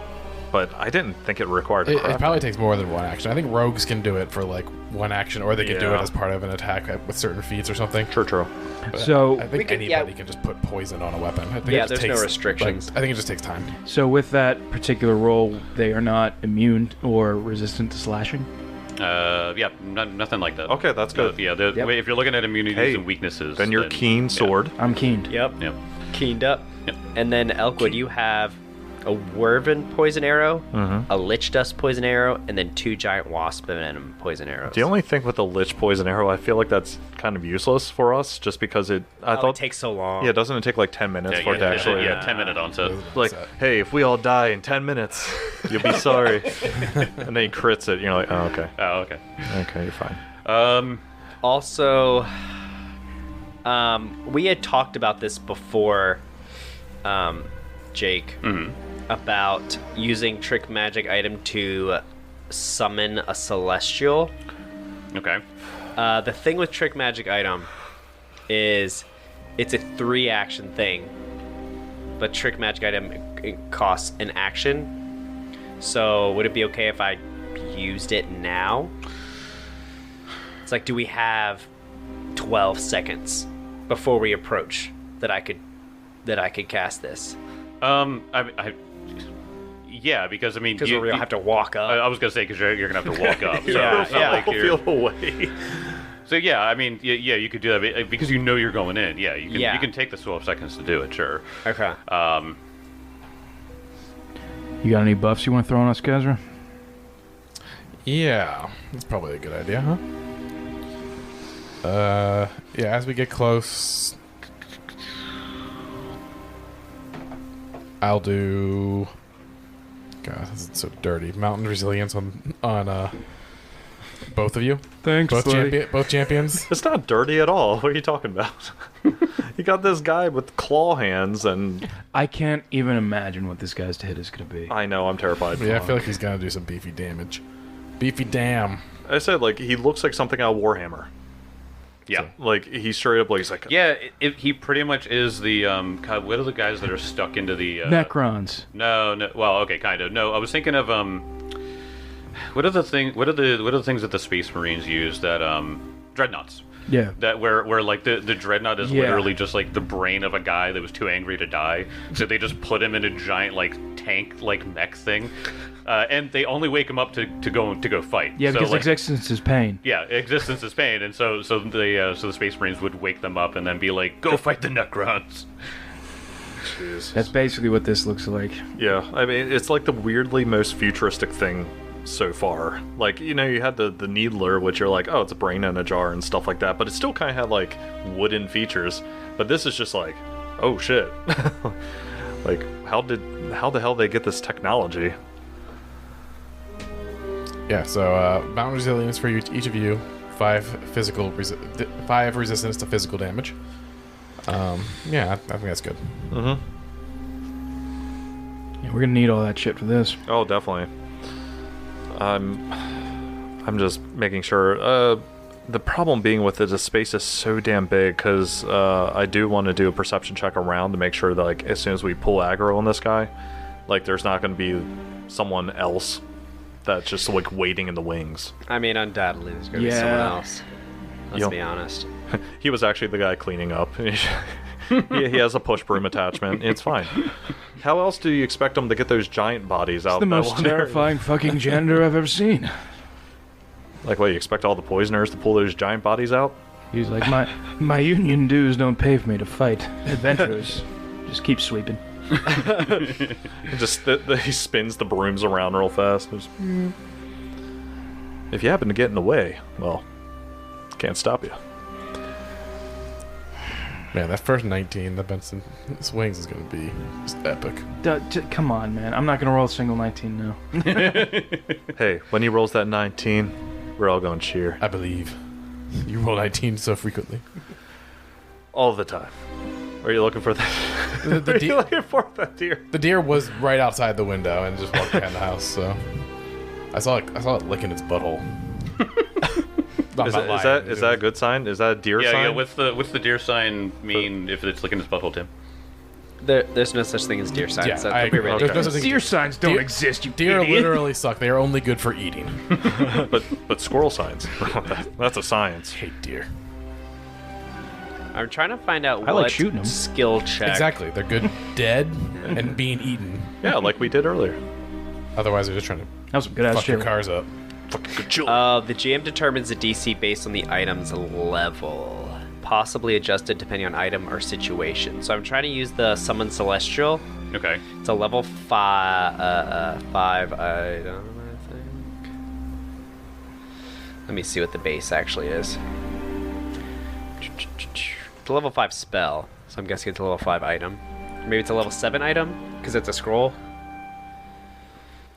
But I didn't think it required. It crafting. probably takes more than one action. I think rogues can do it for like one action, or they can do it Yeah. as part of an attack with certain feats or something. True. But So- I We think could- anybody yeah. can just put poison on a weapon. I think Yeah, it just there's no takes, restrictions. like, I think it just takes time. So with that particular roll, they are not immune or resistant to slashing. Yeah, nothing like that. Okay, that's good. Yeah, Yep. if you're looking at immunities Hey, and weaknesses, Then your keen sword. I'm keened. Yep. Yep. Keened up. Yep. And then Elkwood, you have a Werven poison arrow, Mm-hmm. a Lich Dust poison arrow, and then 2 giant wasp venom poison arrows. The only thing with the Lich Poison Arrow, I feel like that's kind of useless for us, just because it. I it thought. takes so long. Yeah, doesn't it take like 10 minutes Yeah, for it to yeah, actually? yeah, 10-minute onset. Like, hey, if we all die in 10 minutes, you'll be sorry. And then he crits it. You're like, oh, okay, Oh, okay. okay, you're fine. Also, we had talked about this before, Jake, about using trick magic item to summon a celestial. Okay. The thing with trick magic item is it's a 3-action thing, but trick magic item it costs an action. So would it be okay if I used it now? It's like, do we have 12 seconds before we approach that I could cast this? Yeah, because I mean, Because we're gonna have to walk up. I was gonna say because you're gonna have to walk up. So Yeah, it's not yeah. like I'll you're. feel away. So yeah, I mean, yeah, you could do that but- because you know you're going in. Yeah, you can. Yeah. You can take the 12 seconds to do it. Sure. Okay. You got any buffs you want to throw on us, Gazra? Yeah, that's probably a good idea, huh? Yeah, as we get close, I'll do. God, this is so dirty. Mountain resilience on both of you. Thanks, Both champions. It's not dirty at all. What are you talking about? You got this guy with claw hands, and I can't even imagine what this guy's hit is going to be. I know I'm terrified. Yeah, I feel like he's gonna do some beefy damage. Beefy damn. I said, like, he looks like something out of Warhammer. Yeah. Like, he straight up, like, he's like, Yeah, he pretty much is the God, what are the guys that are stuck into the Necrons. No. Well, okay, kind of. No, I was thinking of what are the things that the Space Marines use that dreadnoughts. Yeah. That where like the dreadnought is Yeah. literally just like the brain of a guy that was too angry to die, so they just put him in a giant like tank like mech thing, and they only wake him up to go fight. Yeah, So, because like, existence is pain. yeah, existence is pain, and so the Space Marines would wake them up and then be like, go fight the Necrons. That's basically what this looks like. yeah. I mean, it's like the weirdly most futuristic thing so far. Like, you know, you had the Needler, which you're like, oh, it's a brain in a jar and stuff like that, but it still kind of had like wooden features. But this is just like, oh shit. Like, how the hell they get this technology? Yeah, so mountain resilience for each of you. 5 5 resistance to physical damage. Yeah, I think that's good. Yeah, we're going to need all that shit for this. Oh, definitely. I'm just making sure. The problem being with it, the space is so damn big, because I do want to do a perception check around to make sure that, like, as soon as we pull aggro on this guy, like, there's not going to be someone else that's just, like, waiting in the wings. I mean, undoubtedly, there's gonna be someone Yeah. else. Let's Yep. be honest. He was actually the guy cleaning up. he has a push broom attachment. It's fine. How else do you expect him to get those giant bodies out? The that most one area? terrifying fucking janitor I've ever seen. Like, what, you expect all the poisoners to pull those giant bodies out? He's like, my union dues don't pay for me to fight. Adventurers just keep sweeping. Just he spins the brooms around real fast. Just, if you happen to get in the way, well, can't stop you. Man, that first 19 that Benson swings is going to be just epic. Come on, man. I'm not going to roll a single 19 now. Hey, when he rolls that 19, we're all going to cheer. I believe. You roll 19 so frequently. All the time. Are you looking for that? The Are deer- you looking for that deer? The deer was right outside the window and just walked behind the house, so I saw it licking its butthole. Is that a good sign? Is that a deer Yeah, sign? yeah. What's the deer sign mean if it's licking his butthole, Tim? There's no such thing as deer signs. Yeah, so I agree. really There's no such thing. Deer signs don't Deer- exist, you Deer idiot. literally suck. They are only good for eating. but squirrel signs. That's a science. Hate deer. I'm trying to find out I like what shooting 'em. skill check. Exactly. They're good dead and being eaten. Yeah, like we did earlier. Otherwise, they're just trying to That was some good ass fuck your shit. cars up. Fucking good chill. The GM determines the DC based on the item's level, possibly adjusted depending on item or situation. So I'm trying to use the Summon Celestial. Okay. It's a level 5 item, I think. Let me see what the base actually is. It's a level 5 spell, so I'm guessing it's a level 5 item. Maybe it's a level 7 item, because it's a scroll.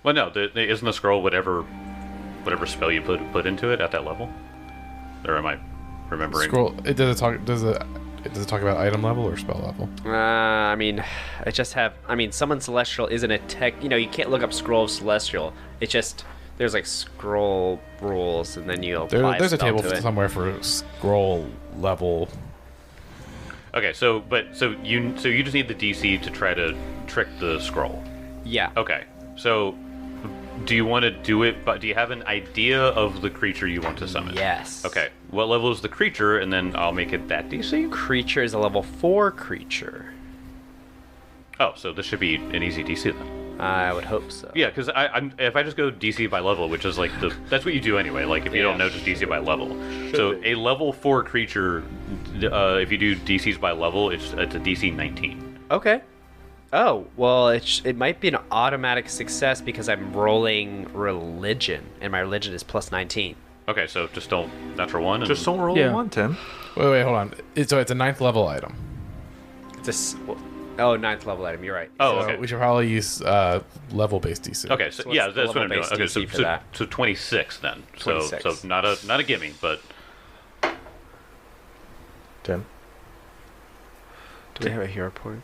Well, no, isn't the scroll whatever spell you put into it at that level? Or am I remembering? Scroll. Does it talk about item level or spell level? I mean, Summon Celestial isn't a tech. You can't look up Scroll of Celestial. It's just there's like scroll rules, and then you apply There's a spell table to it. somewhere for scroll level. Okay, so you just need the DC to try to trick the scroll. Yeah. Okay, so do you want to do it? But do you have an idea of the creature you want to summon? Yes. Okay. What level is the creature, and then I'll make it that DC. Creature is a level 4 creature. Oh, so this should be an easy DC then. I would hope so. Yeah, because if I just go DC by level, which is like that's what you do anyway. Like if you don't know, just DC by level. So a level 4 creature, if you do DCs by level, it's a DC 19. Okay. Oh, well, it might be an automatic success because I'm rolling religion, and my religion is plus 19. Okay, so just don't natural one. And Just don't roll Yeah. a 1, Tim. Wait, hold on. So it's a 9th level item. It's a 9th level item. You're right. Oh, So okay. we should probably use level based DC. Okay, so what's yeah, the that's what I'm doing. level-based Okay, DC for that? so 26 then. 26. So not a gimme, but Tim. Do we have a hero point?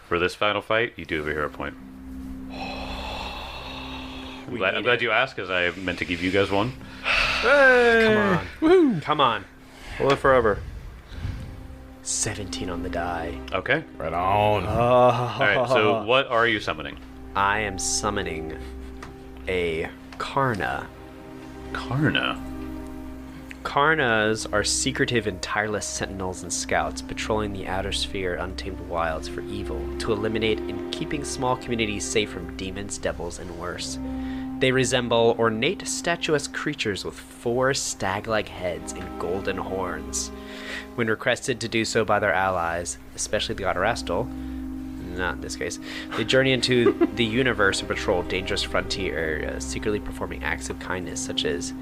for this final fight, you do have a hero point. I'm glad you asked, because I meant to give you guys one. Come on. Woohoo! Come on. We'll live forever. 17 on the die. Okay. Right on. All right. So what are you summoning? I am summoning a Karna. Karna. Karnas are secretive and tireless sentinels and scouts patrolling the outer sphere untamed wilds for evil, to eliminate and keeping small communities safe from demons, devils, and worse. They resemble ornate, statuesque creatures with 4 stag-like heads and golden horns. When requested to do so by their allies, especially the Autorastal, not in this case, they journey into the universe and patrol dangerous frontier areas, secretly performing acts of kindness such as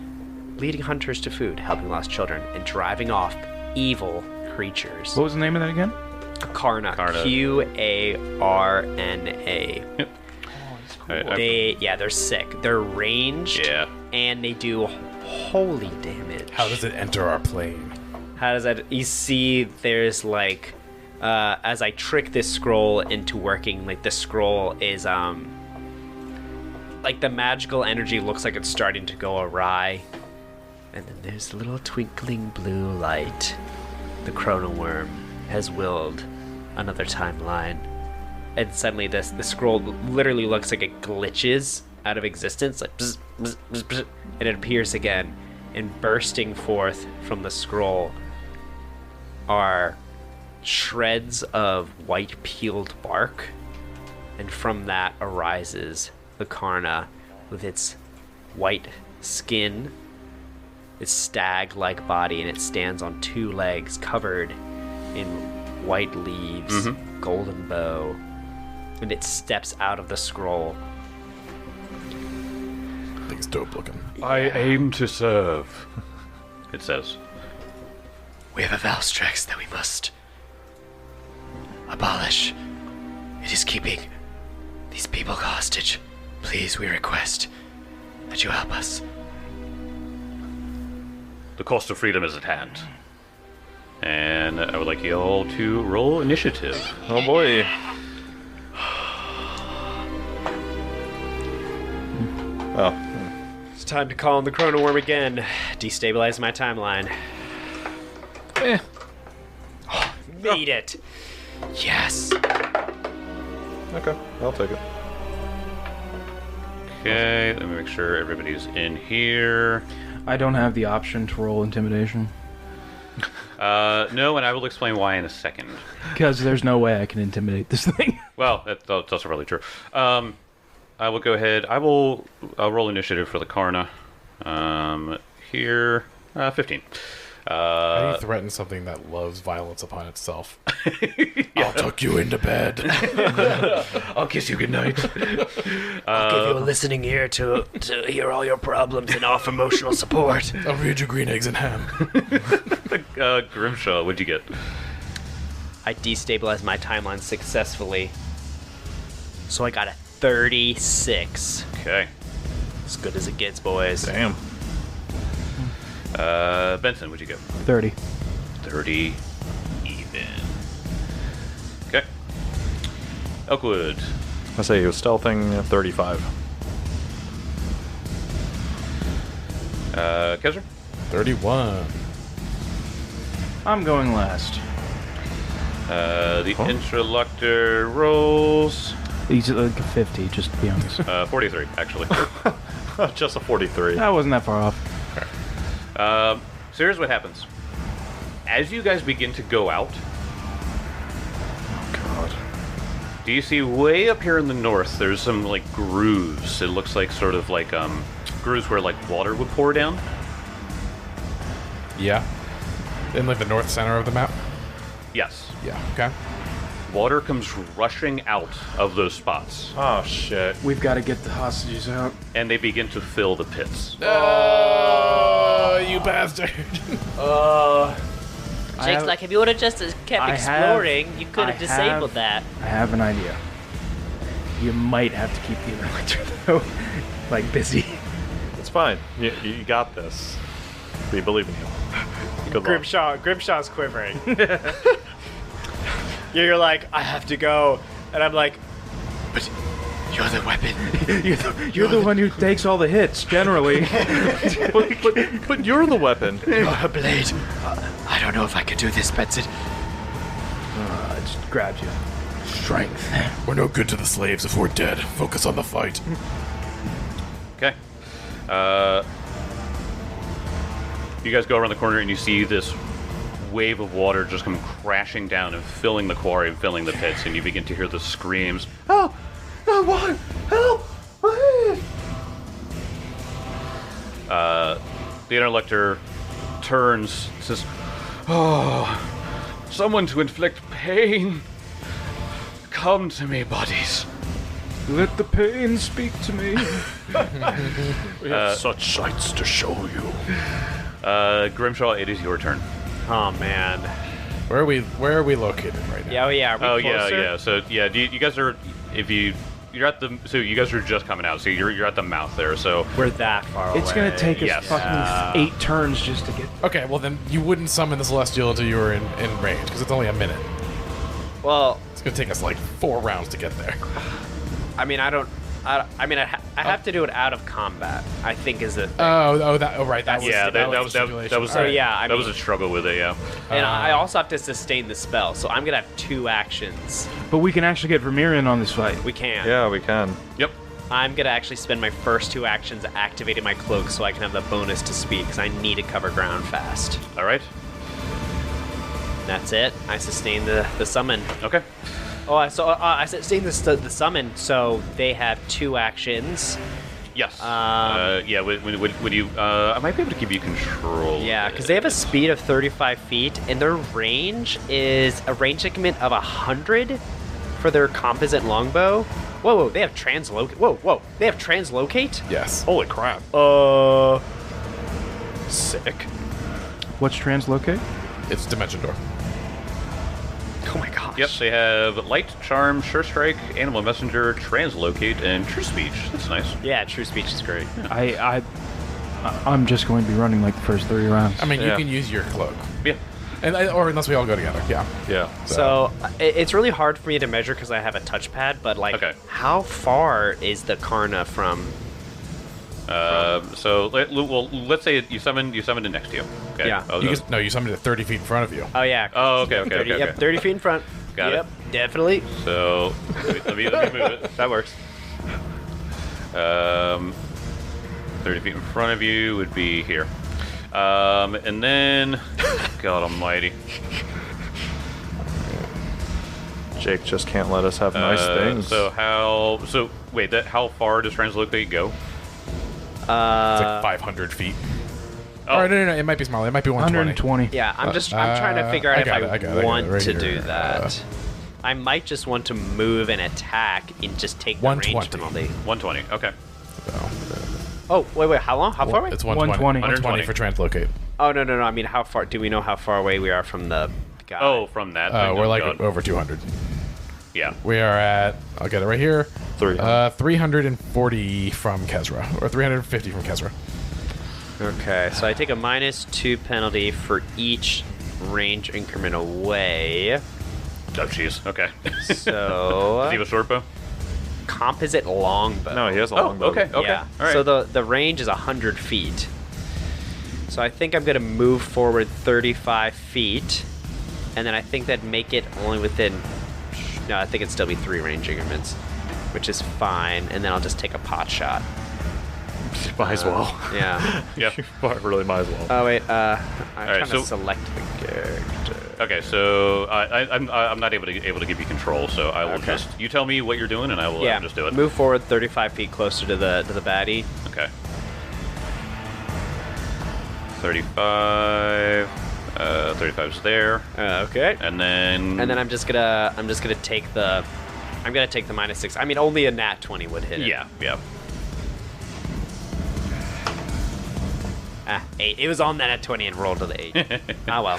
leading hunters to food, helping lost children, and driving off evil creatures. What was the name of that again? Karna. Karna. Q-A-R-N-A. They're sick. They're ranged, Yeah. and they do holy damage. How does it enter our plane? How does that? You see, there's like, as I trick this scroll into working, like the scroll is like the magical energy looks like it's starting to go awry, and then there's a little twinkling blue light. The chrono worm has willed another timeline, and suddenly the scroll literally looks like it glitches out of existence, like bzz, bzz, bzz, bzz, and it appears again, and bursting forth from the scroll are shreds of white peeled bark, and from that arises the Karna with its white skin, its stag-like body, and it stands on 2 legs covered in white leaves, golden bow, and it steps out of the scroll. I think it's dope looking. I aim to serve, it says. We have a Valstrax that we must abolish. It is keeping these people hostage. Please, we request that you help us. The cost of freedom is at hand. And I would like you all to roll initiative. Oh boy. Oh, It's time to call on the Chrono Worm again. Destabilize my timeline. Made it. Yes. okay. I'll take it. Okay, let me make sure everybody's in here. I don't have the option to roll intimidation No, and I will explain why in a second. because there's no way I can intimidate this thing. Well, that's also probably true. I will go ahead. I'll roll initiative for the Karna. Here, 15. How do you threaten something that loves violence upon itself? I'll tuck you into bed. I'll kiss you goodnight. I'll give you a listening ear to hear all your problems and offer emotional support. I'll read your green eggs and ham. Grimshaw, what'd you get? I destabilized my timeline successfully. So I got a 36. Okay. As good as it gets, boys. Damn. Benson, what'd you get? 30. 30 even. Okay. Elkwood. I say he was stealthing at 35. Kezra? 31. I'm going last. The interlocutor rolls He's like a 50, just to be honest. 43, actually. Just a 43. That wasn't that far off. So here's what happens. As you guys begin to go out, God. do you see way up here in the north, there's some, like, grooves. It looks like sort of like, grooves where, like, water would pour down. Yeah. In like the north center of the map? Yes. Yeah. Okay. Water comes rushing out of those spots, Oh, shit. We've got to get the hostages out. and they begin to fill the pits. Oh, you bastard. Jake's like, if you would have just kept I exploring, you could I have disabled that. I have an idea. You might have to keep the electric though, like busy. It's fine. You got this. We believe in you. Good luck. Grimshaw's quivering. You're like, I have to go, and I'm like, But you're the weapon. You're the one who takes all the hits generally. But you're the weapon. You're a blade. I don't know if I can do this, Benson. It just grabs you. Strength. We're no good to the slaves if we're dead. Focus on the fight. Okay. You guys go around the corner and you see this wave of water just come crashing down and filling the quarry and filling the pits, and you begin to hear the screams. Help! No one! Help! The interlocutor turns, says, "Oh, someone to inflict pain. Come to me, buddies." Let the pain speak to me. We have such sights to show you. Grimshaw, it is your turn. oh man. Where are we located right now? Yeah, oh yeah. Are we closer? Yeah. So yeah, you guys are, you're at the, so you guys are just coming out. So you're at the mouth there. So We're that far away. It's gonna take us Yes. fucking 8 turns just to get. Okay, well then you wouldn't summon the Celestial until you were in range, because it's only a minute. Well, It's gonna take us like 4 rounds to get there. I mean, I have to do it out of combat. I think is it. Right. That was yeah, that that was was the that stipulation. was All right. yeah, I that was mean- a struggle with it. Yeah. And I also have to sustain the spell, so I'm gonna have 2 actions. But we can actually get Vermirion on this fight. We can. Yeah, we can. Yep. I'm gonna actually spend my first 2 actions activating my cloak so I can have the bonus to speed because I need to cover ground fast. All right. That's it. I sustain the summon. Okay. Oh, I sustain the summon, so they have 2 actions. Yes. Yeah. Would you? I might be able to give you control. Yeah, because they have a speed of 35 feet, and their range is a range increment of 100 for their composite longbow. Whoa, they have translocate. Whoa, they have translocate? Yes. Holy crap. Sick. What's translocate? It's Dimension Door. Oh my gosh. Yep. They have light, charm, sure strike, animal messenger, translocate, and true speech. That's nice. Yeah, true speech is great. I'm just going to be running like the first 3 rounds. I mean, you Yeah. can use your cloak, Yeah. or unless we all go together. Yeah. Yeah. So it's really hard for me to measure because I have a touchpad, but like, Okay. how far is the Karna from? So let's say you summoned it next to you. Okay. Yeah. Oh, You summoned it 30 feet in front of you. Oh yeah. Oh, okay. 30, Yep, 30 feet in front. Got it. Yep, definitely. So let me move it. That works. 30 feet in front of you would be here. And then, God Almighty. Jake just can't let us have nice things. So how far does translocate go? It's like 500 feet. Oh. Or no, it might be smaller. It might be 120. 120. Yeah, I'm trying to figure out I if got it, I I got it want right to here. do that. I might just want to move and attack and just take the range 120. penalty. 120. Okay. Oh, wait, how long? How far away? It's 120. 120. 120 for translocate. Oh, no. I mean, how far? Do we know how far away we are from the guy? Oh, from that. thing. We're Oh, like God. over 200. Yeah. We are at, I'll get it right here, 340 from Kezra, or 350 from Kezra. Okay, so I take a -2 penalty for each range increment away. Oh, jeez. Okay. So Does he have a short bow? composite longbow. No, he has a Oh, longbow. okay. Yeah. All right. So the range is 100 feet. So I think I'm gonna move forward 35 feet, and then I think that'd make it only within. No, I think it'd still be 3 range increments, which is fine. And then I'll just take a pot shot. Might as well. Yeah. Yeah. You really might as well. Oh wait. I'm right, trying so- to select the character. Okay, so I'm not able to give you control, so I will Okay. just you tell me what you're doing, and I will Yeah. just do it. Move forward 35 feet closer to the baddie. Okay. 35. 35's there, Okay. and then I'm just gonna take the -6. I mean, only a nat 20 would hit it. yeah. Ah, 8. It was on that at 20 and rolled to the 8. Ah, well. All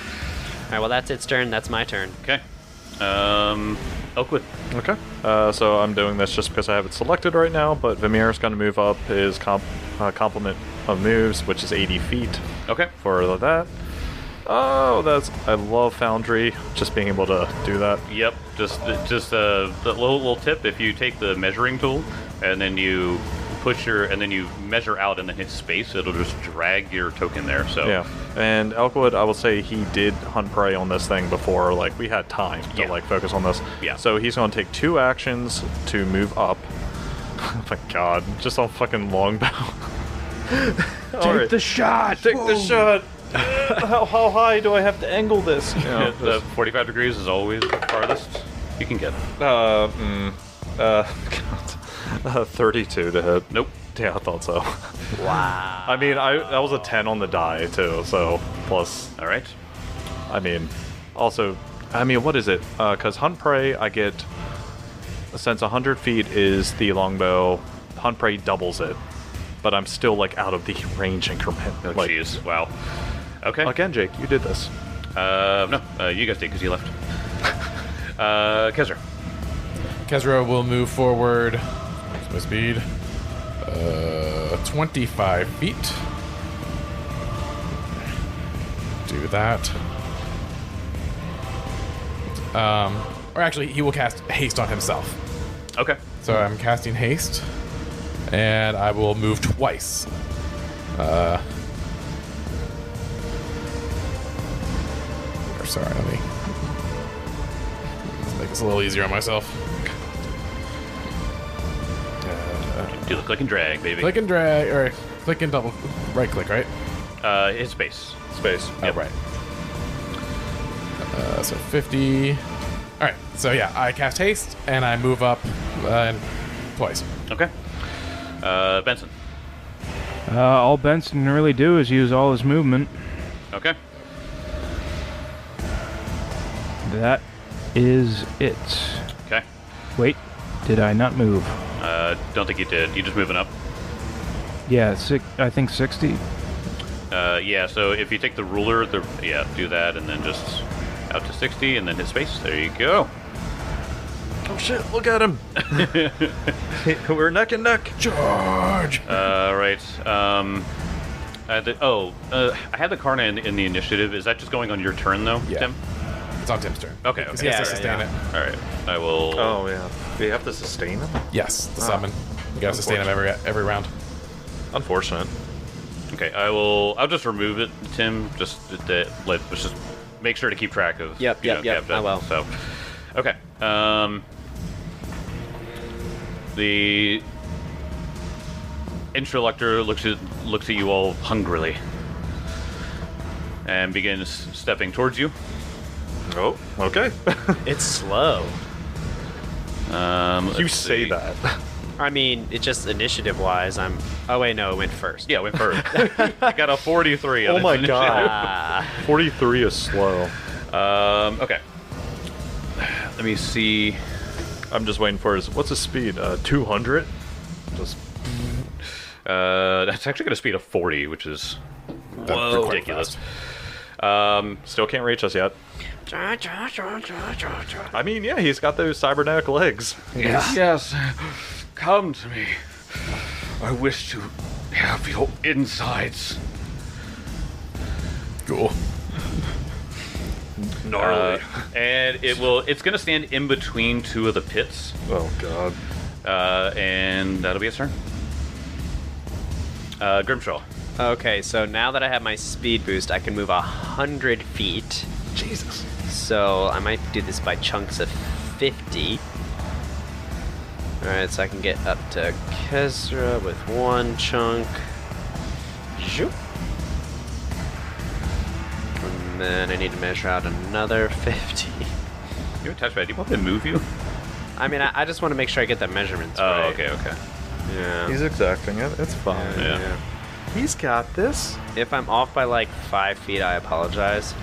right, well, that's its turn. That's my turn. Okay. Oakwood. Okay. So I'm doing this just because I have it selected right now, but Vimir's going to move up his complement of moves, which is 80 feet Okay. for that. Oh, I love Foundry, just being able to do that. Yep. Just the little tip: if you take the measuring tool and then you you measure out and then hit space, it'll just drag your token there. So Yeah. And Elkwood, I will say he did hunt prey on this thing before, like, we had time to, Yeah. like, focus on this. Yeah. So he's going to take 2 actions to move up. Oh my god, just on fucking longbow. Take the shot. Take the shot! how high do I have to angle this? You know, the 45 degrees is always the farthest you can get. God. 32 to hit. Nope. Yeah, I thought so. Wow. I mean, that was a 10 on the die, too, so plus, All right. I mean, also, I mean, what is it? Because Hunt Prey, I get, since 100 feet is the longbow, Hunt Prey doubles it, but I'm still, like, out of the range increment. Oh, Like, jeez. Wow. Okay. again, Jake, you did this. No. You guys did because you left. Kezra. Kezra will move forward. What's my speed? 25 feet. Do that. Or actually, he will cast haste on himself. Okay. So I'm casting haste, and I will move twice. Or sorry, let me let's make this a little easier on myself. Do the click and drag, baby. Click and drag, or click and double, right click, right? Hit space. Space. Oh, right. So 50. All right. So yeah, I cast haste and I move up twice. Okay. Benson. All Benson can really do is use all his movement. Okay. That is it. Okay. Wait, did I not move? Don't think you did. You just moving up. Yeah, I think 60. Yeah, so if you take the ruler, do that, and then just out to 60, and then hit space. There you go. Oh shit! Look at him. We're neck and neck. Charge. Right. I had the Karna in the initiative. Is that just going on your turn, though, Yeah. Tim? It's on Tim's turn. Okay, Because okay. he has to sustain it. All right. I will... Oh yeah. Do you have to sustain him? Yes, the summon. You gotta sustain him every round. Unfortunate. Okay, I'll just remove it, Tim. Let's just make sure to keep track of. Yep, I will. So, okay. The Introlector looks at you all hungrily and begins stepping towards you. Oh, okay. It's slow. You Let's say see. that. I mean, it just initiative-wise, Oh wait, no, it went first. Yeah, went first. I got a 43. On Oh its my initiative. god. 43 is slow. Okay. Let me see. I'm just waiting for his. What's his speed? 200. Just. That's actually got a speed of 40, which is Whoa. ridiculous. Still can't reach us yet. I mean, yeah, he's got those cybernetic legs. Yes. Come to me. I wish to have your insides. Cool. Gnarly. And it's going to stand in between two of the pits. Oh god. And that'll be its turn. Grimshaw. Okay, so now that I have my speed boost, I can move 100 feet. Jesus. So I might do this by chunks of 50. Alright, so I can get up to Kesra with one chunk. Zoop. And then I need to measure out another 50. You're attached by. Do you want me to move you? I mean, I just want to make sure I get the measurements Oh, right. okay. Yeah. He's exacting it. It's fine. Yeah. He's got this. If I'm off by like 5 feet, I apologize.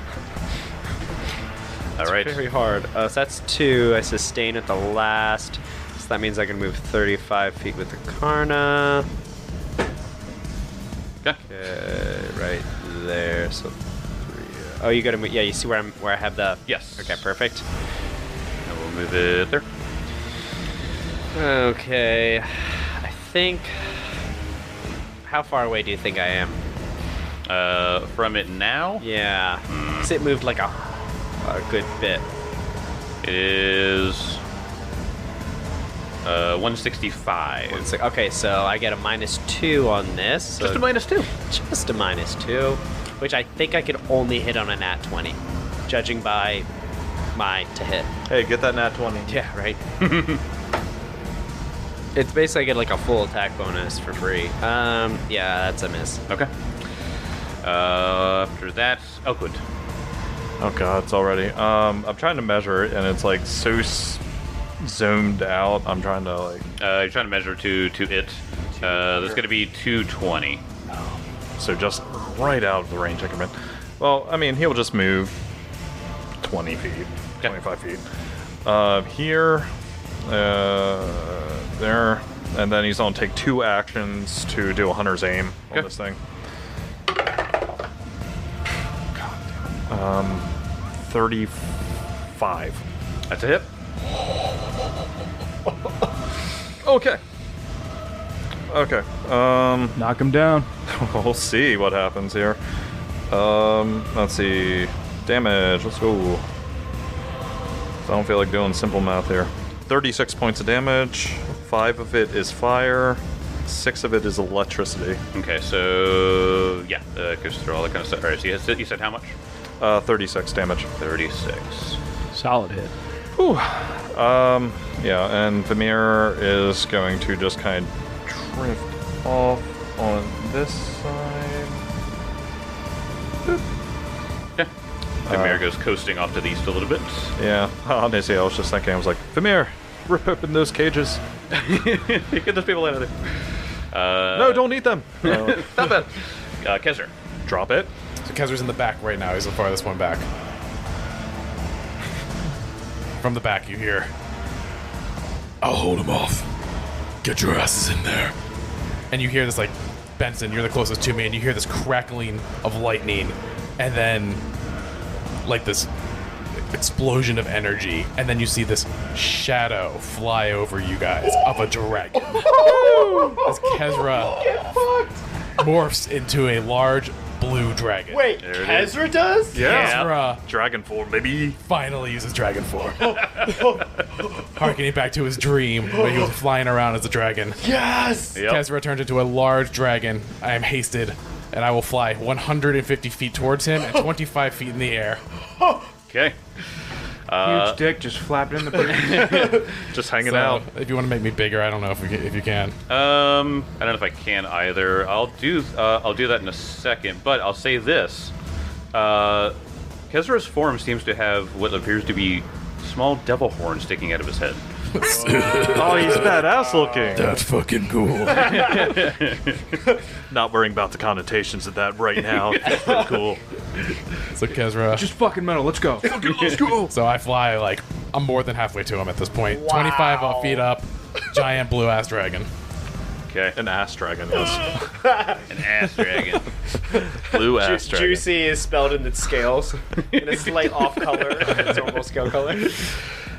All right. Very hard. So that's 2. I sustain at the last. So that means I can move 35 feet with the Karna. Okay. Okay, right there. So 3. Oh, you gotta move. Yeah, you see where I have the. Yes. Okay, perfect. And we'll move it there. Okay, I think. How far away do you think I am? From it now, Yeah, 'cause it moved like a good bit. it is 165. It's like, okay, so I get a -2 on this. So Just a -2. Just a -2, which I think I could only hit on a nat 20, judging by my to hit. Hey, get that nat 20. Yeah, right. It's basically I get like a full attack bonus for free. Yeah, that's a miss. Okay. After that, oh good. Oh god, it's already. I'm trying to measure it, and it's like so zoomed out. I'm trying to like. You're trying to measure to it. There's going to be 220. So just right out of the range I can in. Well, I mean, he'll just move 20 feet, Okay. 25 feet. Here, there, and then he's gonna take 2 actions to do a hunter's aim on Okay. this thing. 35. That's a hit. Okay. Okay. Knock him down. We'll see what happens here. Let's see. Damage. Let's go. I don't feel like doing simple math here. 36 points of damage. 5 of it is fire. 6 of it is electricity. Okay, so yeah, goes through all that kind of stuff. All right, so you said how much? 36 damage. 36. Solid hit. Whew. Yeah, and Vamir is going to just kind of drift off on this side. Yeah. Vamir goes coasting off to the east a little bit. Yeah, honestly, I was just thinking, I was like, Vamir, rip open those cages. Get those people out of there. No, don't eat them. Stop it. Kezra. Drop it. So Kezra's in the back right now. He's the farthest one back. From the back, you hear, "I'll hold him off. Get your asses in there." And you hear this, like, Benson, you're the closest to me, and you hear this crackling of lightning, and then, like, this explosion of energy, and then you see this shadow fly over you guys of a dragon. As Kezra morphs into a large blue dragon. Wait, There it is. Kezra does? Yeah. Kezra Dragon form, baby. finally uses dragon form. Harkening back to his dream where he was flying around as a dragon. Yes! Yep. Kezra turns into a large dragon. I am hasted, and I will fly 150 feet towards him and 25 feet in the air. Okay. Huge dick just flapping in the breeze. Just hanging So, out. if you want to make me bigger, I don't know if you can. I don't know if I can either. I'll do that in a second, but I'll say this. Kezra's form seems to have what appears to be small devil horns sticking out of his head. Oh, he's badass looking. That's fucking cool. Not worrying about the connotations of that right now. That's pretty cool. So Kezra. Just fucking metal. Let's go. So I fly like I'm more than halfway to him at this point. 25 feet up, giant blue ass dragon. Okay. An ass dragon, yes. An ass dragon. Blue ass dragon. Juicy is spelled in its scales in a slight off color, its normal scale color.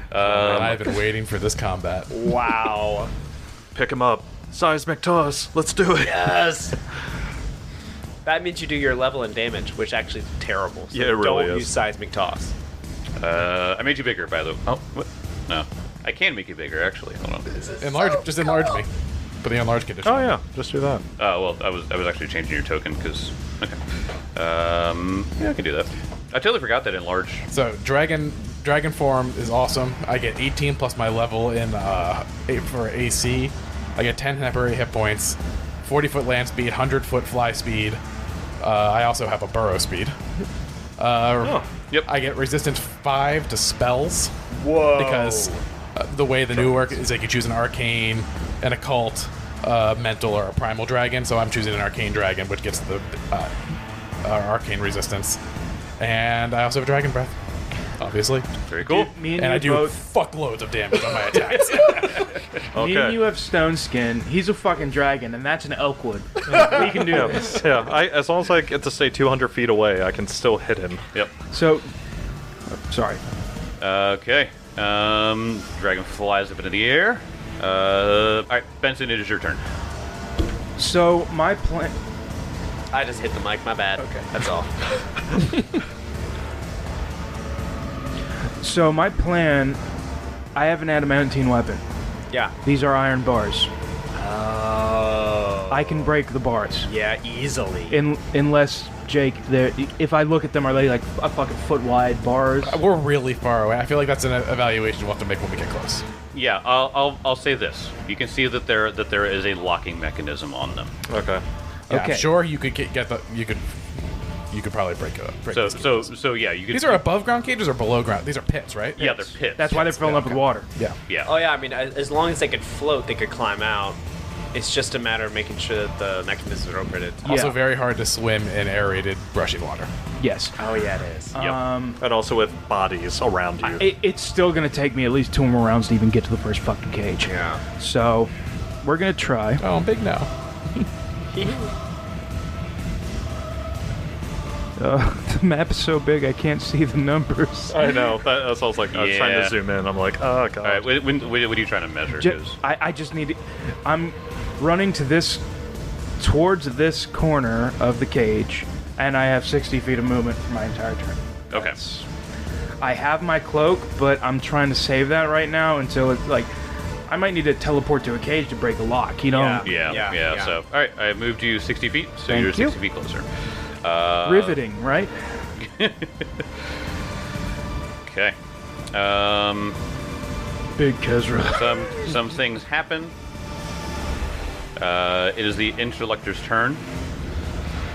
And I've been waiting for this combat. Wow. Pick him up. Seismic toss. Let's do it. Yes. That means you do your level and damage, which actually is terrible. So Yeah, it really don't is. use seismic toss. I made you bigger, by the way. Oh, what? No. I can make you bigger, actually. Hold on. Just enlarge me. For the enlarge condition. Oh yeah, just do that. Oh, well, I was actually changing your token, because... Okay. Yeah, I can do that. I totally forgot that enlarge. So dragon form is awesome. I get 18 plus my level in for AC. I get 10 temporary hit points, 40-foot land speed, 100-foot fly speed. I also have a burrow speed. Yep. I get resistance 5 to spells. Whoa. Because the way the new work is, like, you choose an arcane, an occult, mental, or a primal dragon. So I'm choosing an arcane dragon, which gets the arcane resistance. And I also have dragon breath, obviously. Very cool. Me and And you I do both. fuckloads of damage on my attacks. Me and you have stone skin. He's a fucking dragon, and that's an elkwood. We can do this. Yeah, as long as I get to stay 200 feet away, I can still hit him. Yep. So, sorry. Okay. Dragon flies up into the air. Alright, Benson, it is your turn. So my plan. I just hit the mic, my bad. Okay. That's all. So my plan. I have an adamantine weapon. Yeah. These are iron bars. Oh. I can break the bars. Yeah, easily. Unless Jake, if I look at them, are they like a fucking foot wide bars? We're really far away. I feel like that's an evaluation we'll have to make when we get close. Yeah, I'll say this. You can see that there is a locking mechanism on them. Okay. Yeah, Okay. I'm sure you could you could probably break So these. so yeah, you can. These are above ground cages or below ground? These are pits, right? Yeah, they're pits. That's why they're filling up with water. Yeah. Yeah. Oh yeah, I mean, as long as they could float, they could climb out. It's just a matter of making sure that the mechanisms are open. Also Yeah. very hard to swim in aerated, rushing water. Yes. Oh yeah, it is. Yep. And also with bodies around you. It's still gonna take me at least 2 more rounds to even get to the first fucking cage. Yeah. So, we're gonna try. Oh, I'm big now. The map is so big I can't see the numbers. I know. That's I was like, I was trying Yeah. to zoom in. I'm like, oh god. All right. What are you trying to measure? 'Cause- I just need. I'm running towards this corner of the cage, and I have 60 feet of movement for my entire turn. okay. I have my cloak, but I'm trying to save that right now until it's like I might need to teleport to a cage to break a lock. You know, Yeah. Yeah. Yeah. So all right, I moved you 60 feet, so Thank you're you. 60 feet closer. riveting, right? Okay. Big Kezra. Some things happen. It is the interlocutor's turn.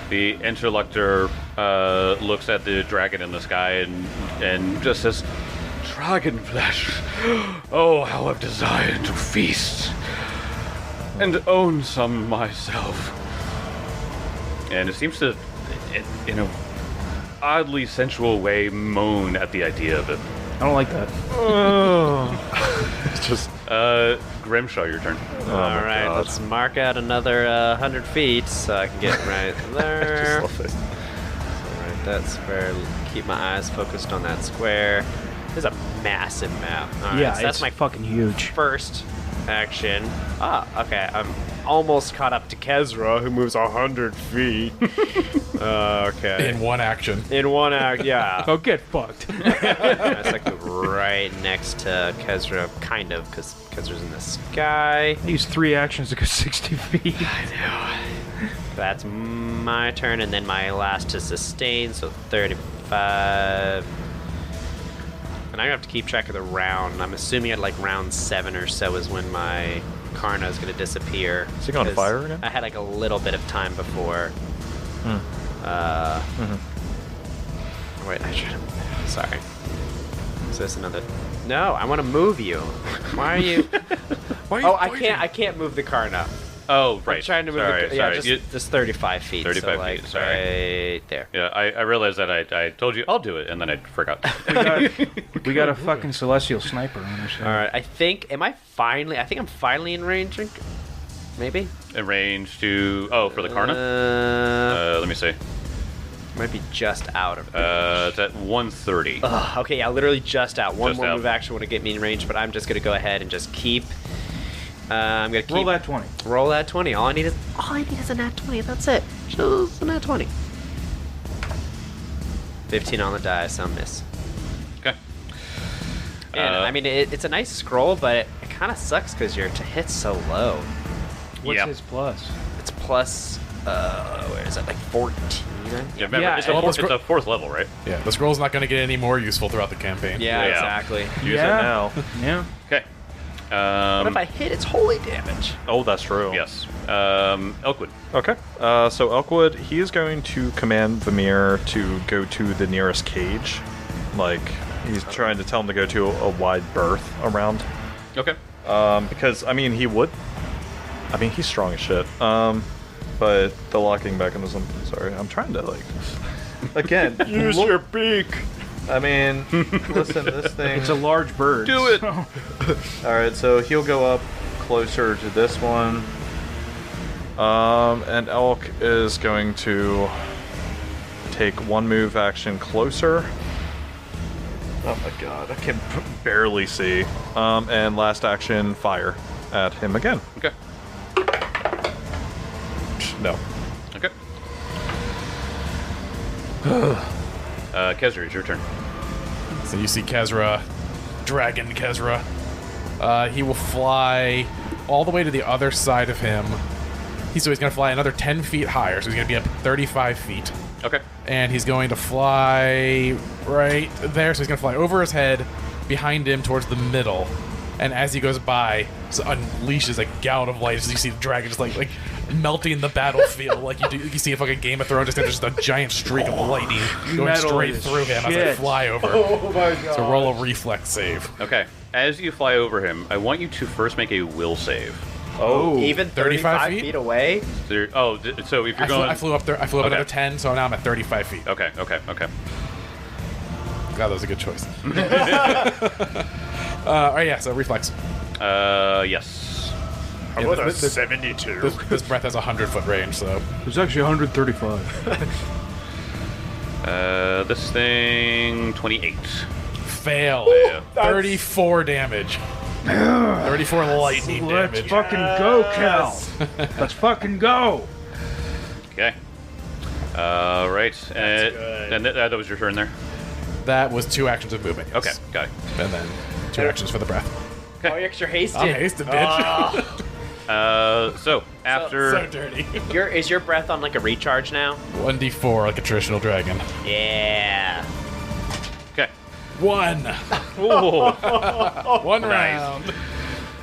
The interlocutor looks at the dragon in the sky and just says, "Dragon flesh. Oh, how I've desired to feast. and own some myself. And it seems to, in a oddly sensual way, moan at the idea of it. I don't like that. It's just. Grimshaw, your turn. Oh All my right, God. let's mark out another 100 feet so I can get right there. Just love it. Alright, that's where keep my eyes focused on that square. There's a massive map. Alright, Yeah, so that's it's my fucking huge. first action. Okay, I'm almost caught up to Kezra, who moves 100 feet. Okay. In one action. In one act, yeah. Oh, get fucked. That's like right next to Kezra, kind of, because Kezra's in the sky. Use 3 actions to go 60 feet. That's my turn, and then my last to sustain, so 35. And I have to keep track of the round. I'm assuming at like round 7 or so is when my Karna is going to disappear. Is he going to 'cause fire again? I had like a little bit of time before. Wait, I should have. Sorry. Is this another? No, I want to move you. Why are you? Oh, I can't move the Karna. Oh, right. I'm trying to move sorry, the. sorry. Yeah, just 35 feet. 35 so like feet, sorry. right there. Yeah, I realized that I told you I'll do it, and then I forgot. We got a fucking celestial sniper on our side. All right, I think I'm finally in range. Maybe. In range to for the Karna. Let me see. Might be just out of. It's at 130. Okay, yeah, literally just out. One Just more out. move action would get me in range, but I'm just gonna go ahead and just keep. I'm gonna keep. Roll that 20. Roll that 20. All I need is a nat 20. That's it. Just a nat 20. 15 on the die, so miss. Okay. And I mean, it's a nice scroll, but it kind of sucks because your to hit's so low. What's Yeah. his plus? It's plus. Where is that? Like 14. Yeah, remember, Yeah, it's, and- it's a fourth level, right? Yeah, the scroll's not going to get any more useful throughout the campaign. Yeah, Yeah. exactly. Use Yeah. it now. Yeah. Okay. What if I hit its holy damage? Oh, that's true. Yes. Elkwood. Okay. So Elkwood, he is going to command Vamir to go to the nearest cage. Like, he's trying to tell him to go to a wide berth around. Okay. Because, I mean, he would. I mean, he's strong as shit. But the locking mechanism. Sorry, I'm trying to, like. Again, use your beak! I mean, listen, this thing. It's a large bird. Do it! so- Alright, so he'll go up closer to this one. And Elk is going to take one move action closer. Oh my god, I can barely see. And last action, fire at him again. Okay. No. Okay. Kezra, it's your turn. So you see Kezra, Dragon Kezra. He will fly all the way to the other side of him. So he's going to fly another 10 feet higher, so he's going to be up 35 feet. Okay. And he's going to fly right there, so he's going to fly over his head, behind him towards the middle. And as he goes by, so unleashes a gout of light as you see the dragon just like melting the battlefield, like you see a fucking Game of Thrones, just a giant streak of lightning going Metal straight as through him as I shit. fly over. Oh my god. So roll a reflex save. Okay. As you fly over him, I want you to first make a will save. Oh. Even 35 feet? feet away? So if you're going... I flew up there. I flew up Okay. another 10, so now I'm at 35 feet. Okay. God, that was a good choice. All right, yeah. So reflex. Yes. How about a 72? This breath has a 100-foot range, so There's actually 135. This thing... 28. fail. Yeah. 34 damage. 34 lightning Let's damage. fucking go, Cal. Let's fucking go. Okay. Right. And that was your turn there? That was 2 actions of movement. Yes. Okay, got it. And then 2 actions for the breath. Oh, you're extra hasted. I'm hasted, bitch. So, after... So dirty. Is your breath on like a recharge now? 1d4 like a traditional dragon. Yeah. Okay. 1. Ooh. 1 Nice.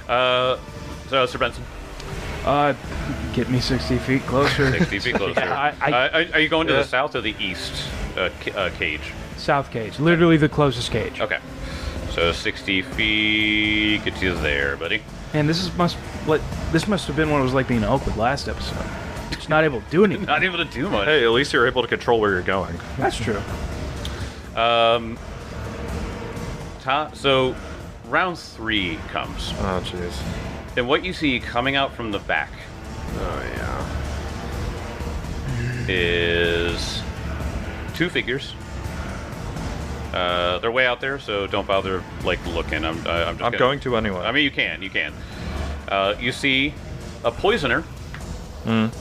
round. So, Sir Benson, Get me 60 feet closer. 60 feet closer. Are you going to the south or the east cage? South cage. Literally the closest cage. Okay. So So 60 feet gets you there, buddy. And this must have been what it was like being in Oakwood last episode. Just not able to do anything. Not able to do much. Hey, at least you're able to control where you're going. That's true. So round 3 comes. Oh, jeez. And what you see coming out from the back is 2 figures. They're way out there, so don't bother looking. I'm going to anyway. I mean, you can. You see a poisoner. The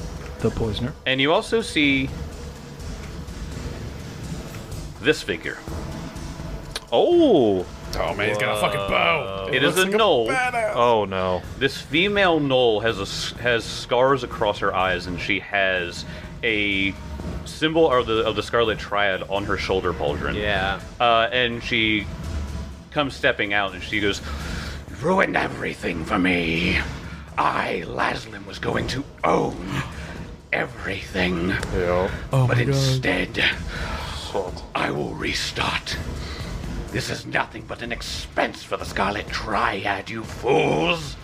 poisoner. And you also see this figure. Oh! Oh man, he's got a fucking bow. It is a gnoll. Oh no. This female gnoll has scars across her eyes, and she has a symbol of the Scarlet Triad on her shoulder pauldron. Yeah. And she comes stepping out, and she goes, "Ruined everything for me. I, Laszlo, was going to own everything. Yeah. But instead, I will restart. This is nothing but an expense for the Scarlet Triad, you fools."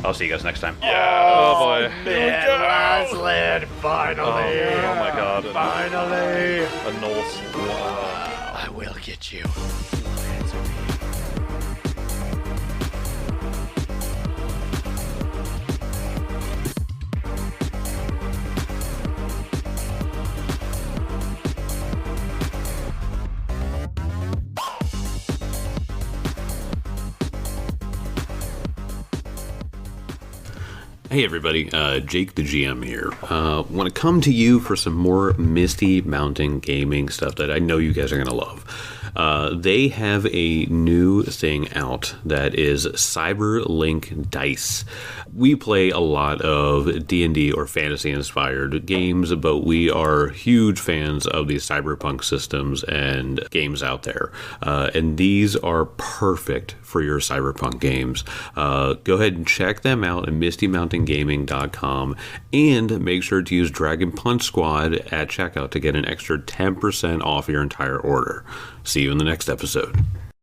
I'll see you guys next time. Oh boy. Laszlo, finally. Oh my god. Finally. A null. Wow. I will get you. Hey everybody, Jake the GM here. Want to come to you for some more Misty Mountain gaming stuff that I know you guys are going to love. They have a new thing out that is Cyberlink Dice. We play a lot of D&D or fantasy-inspired games, but we are huge fans of these cyberpunk systems and games out there. And these are perfect for your cyberpunk games. Go ahead and check them out at mistymountaingaming.com and make sure to use Dragon Punch Squad at checkout to get an extra 10% off your entire order. See you in the next episode.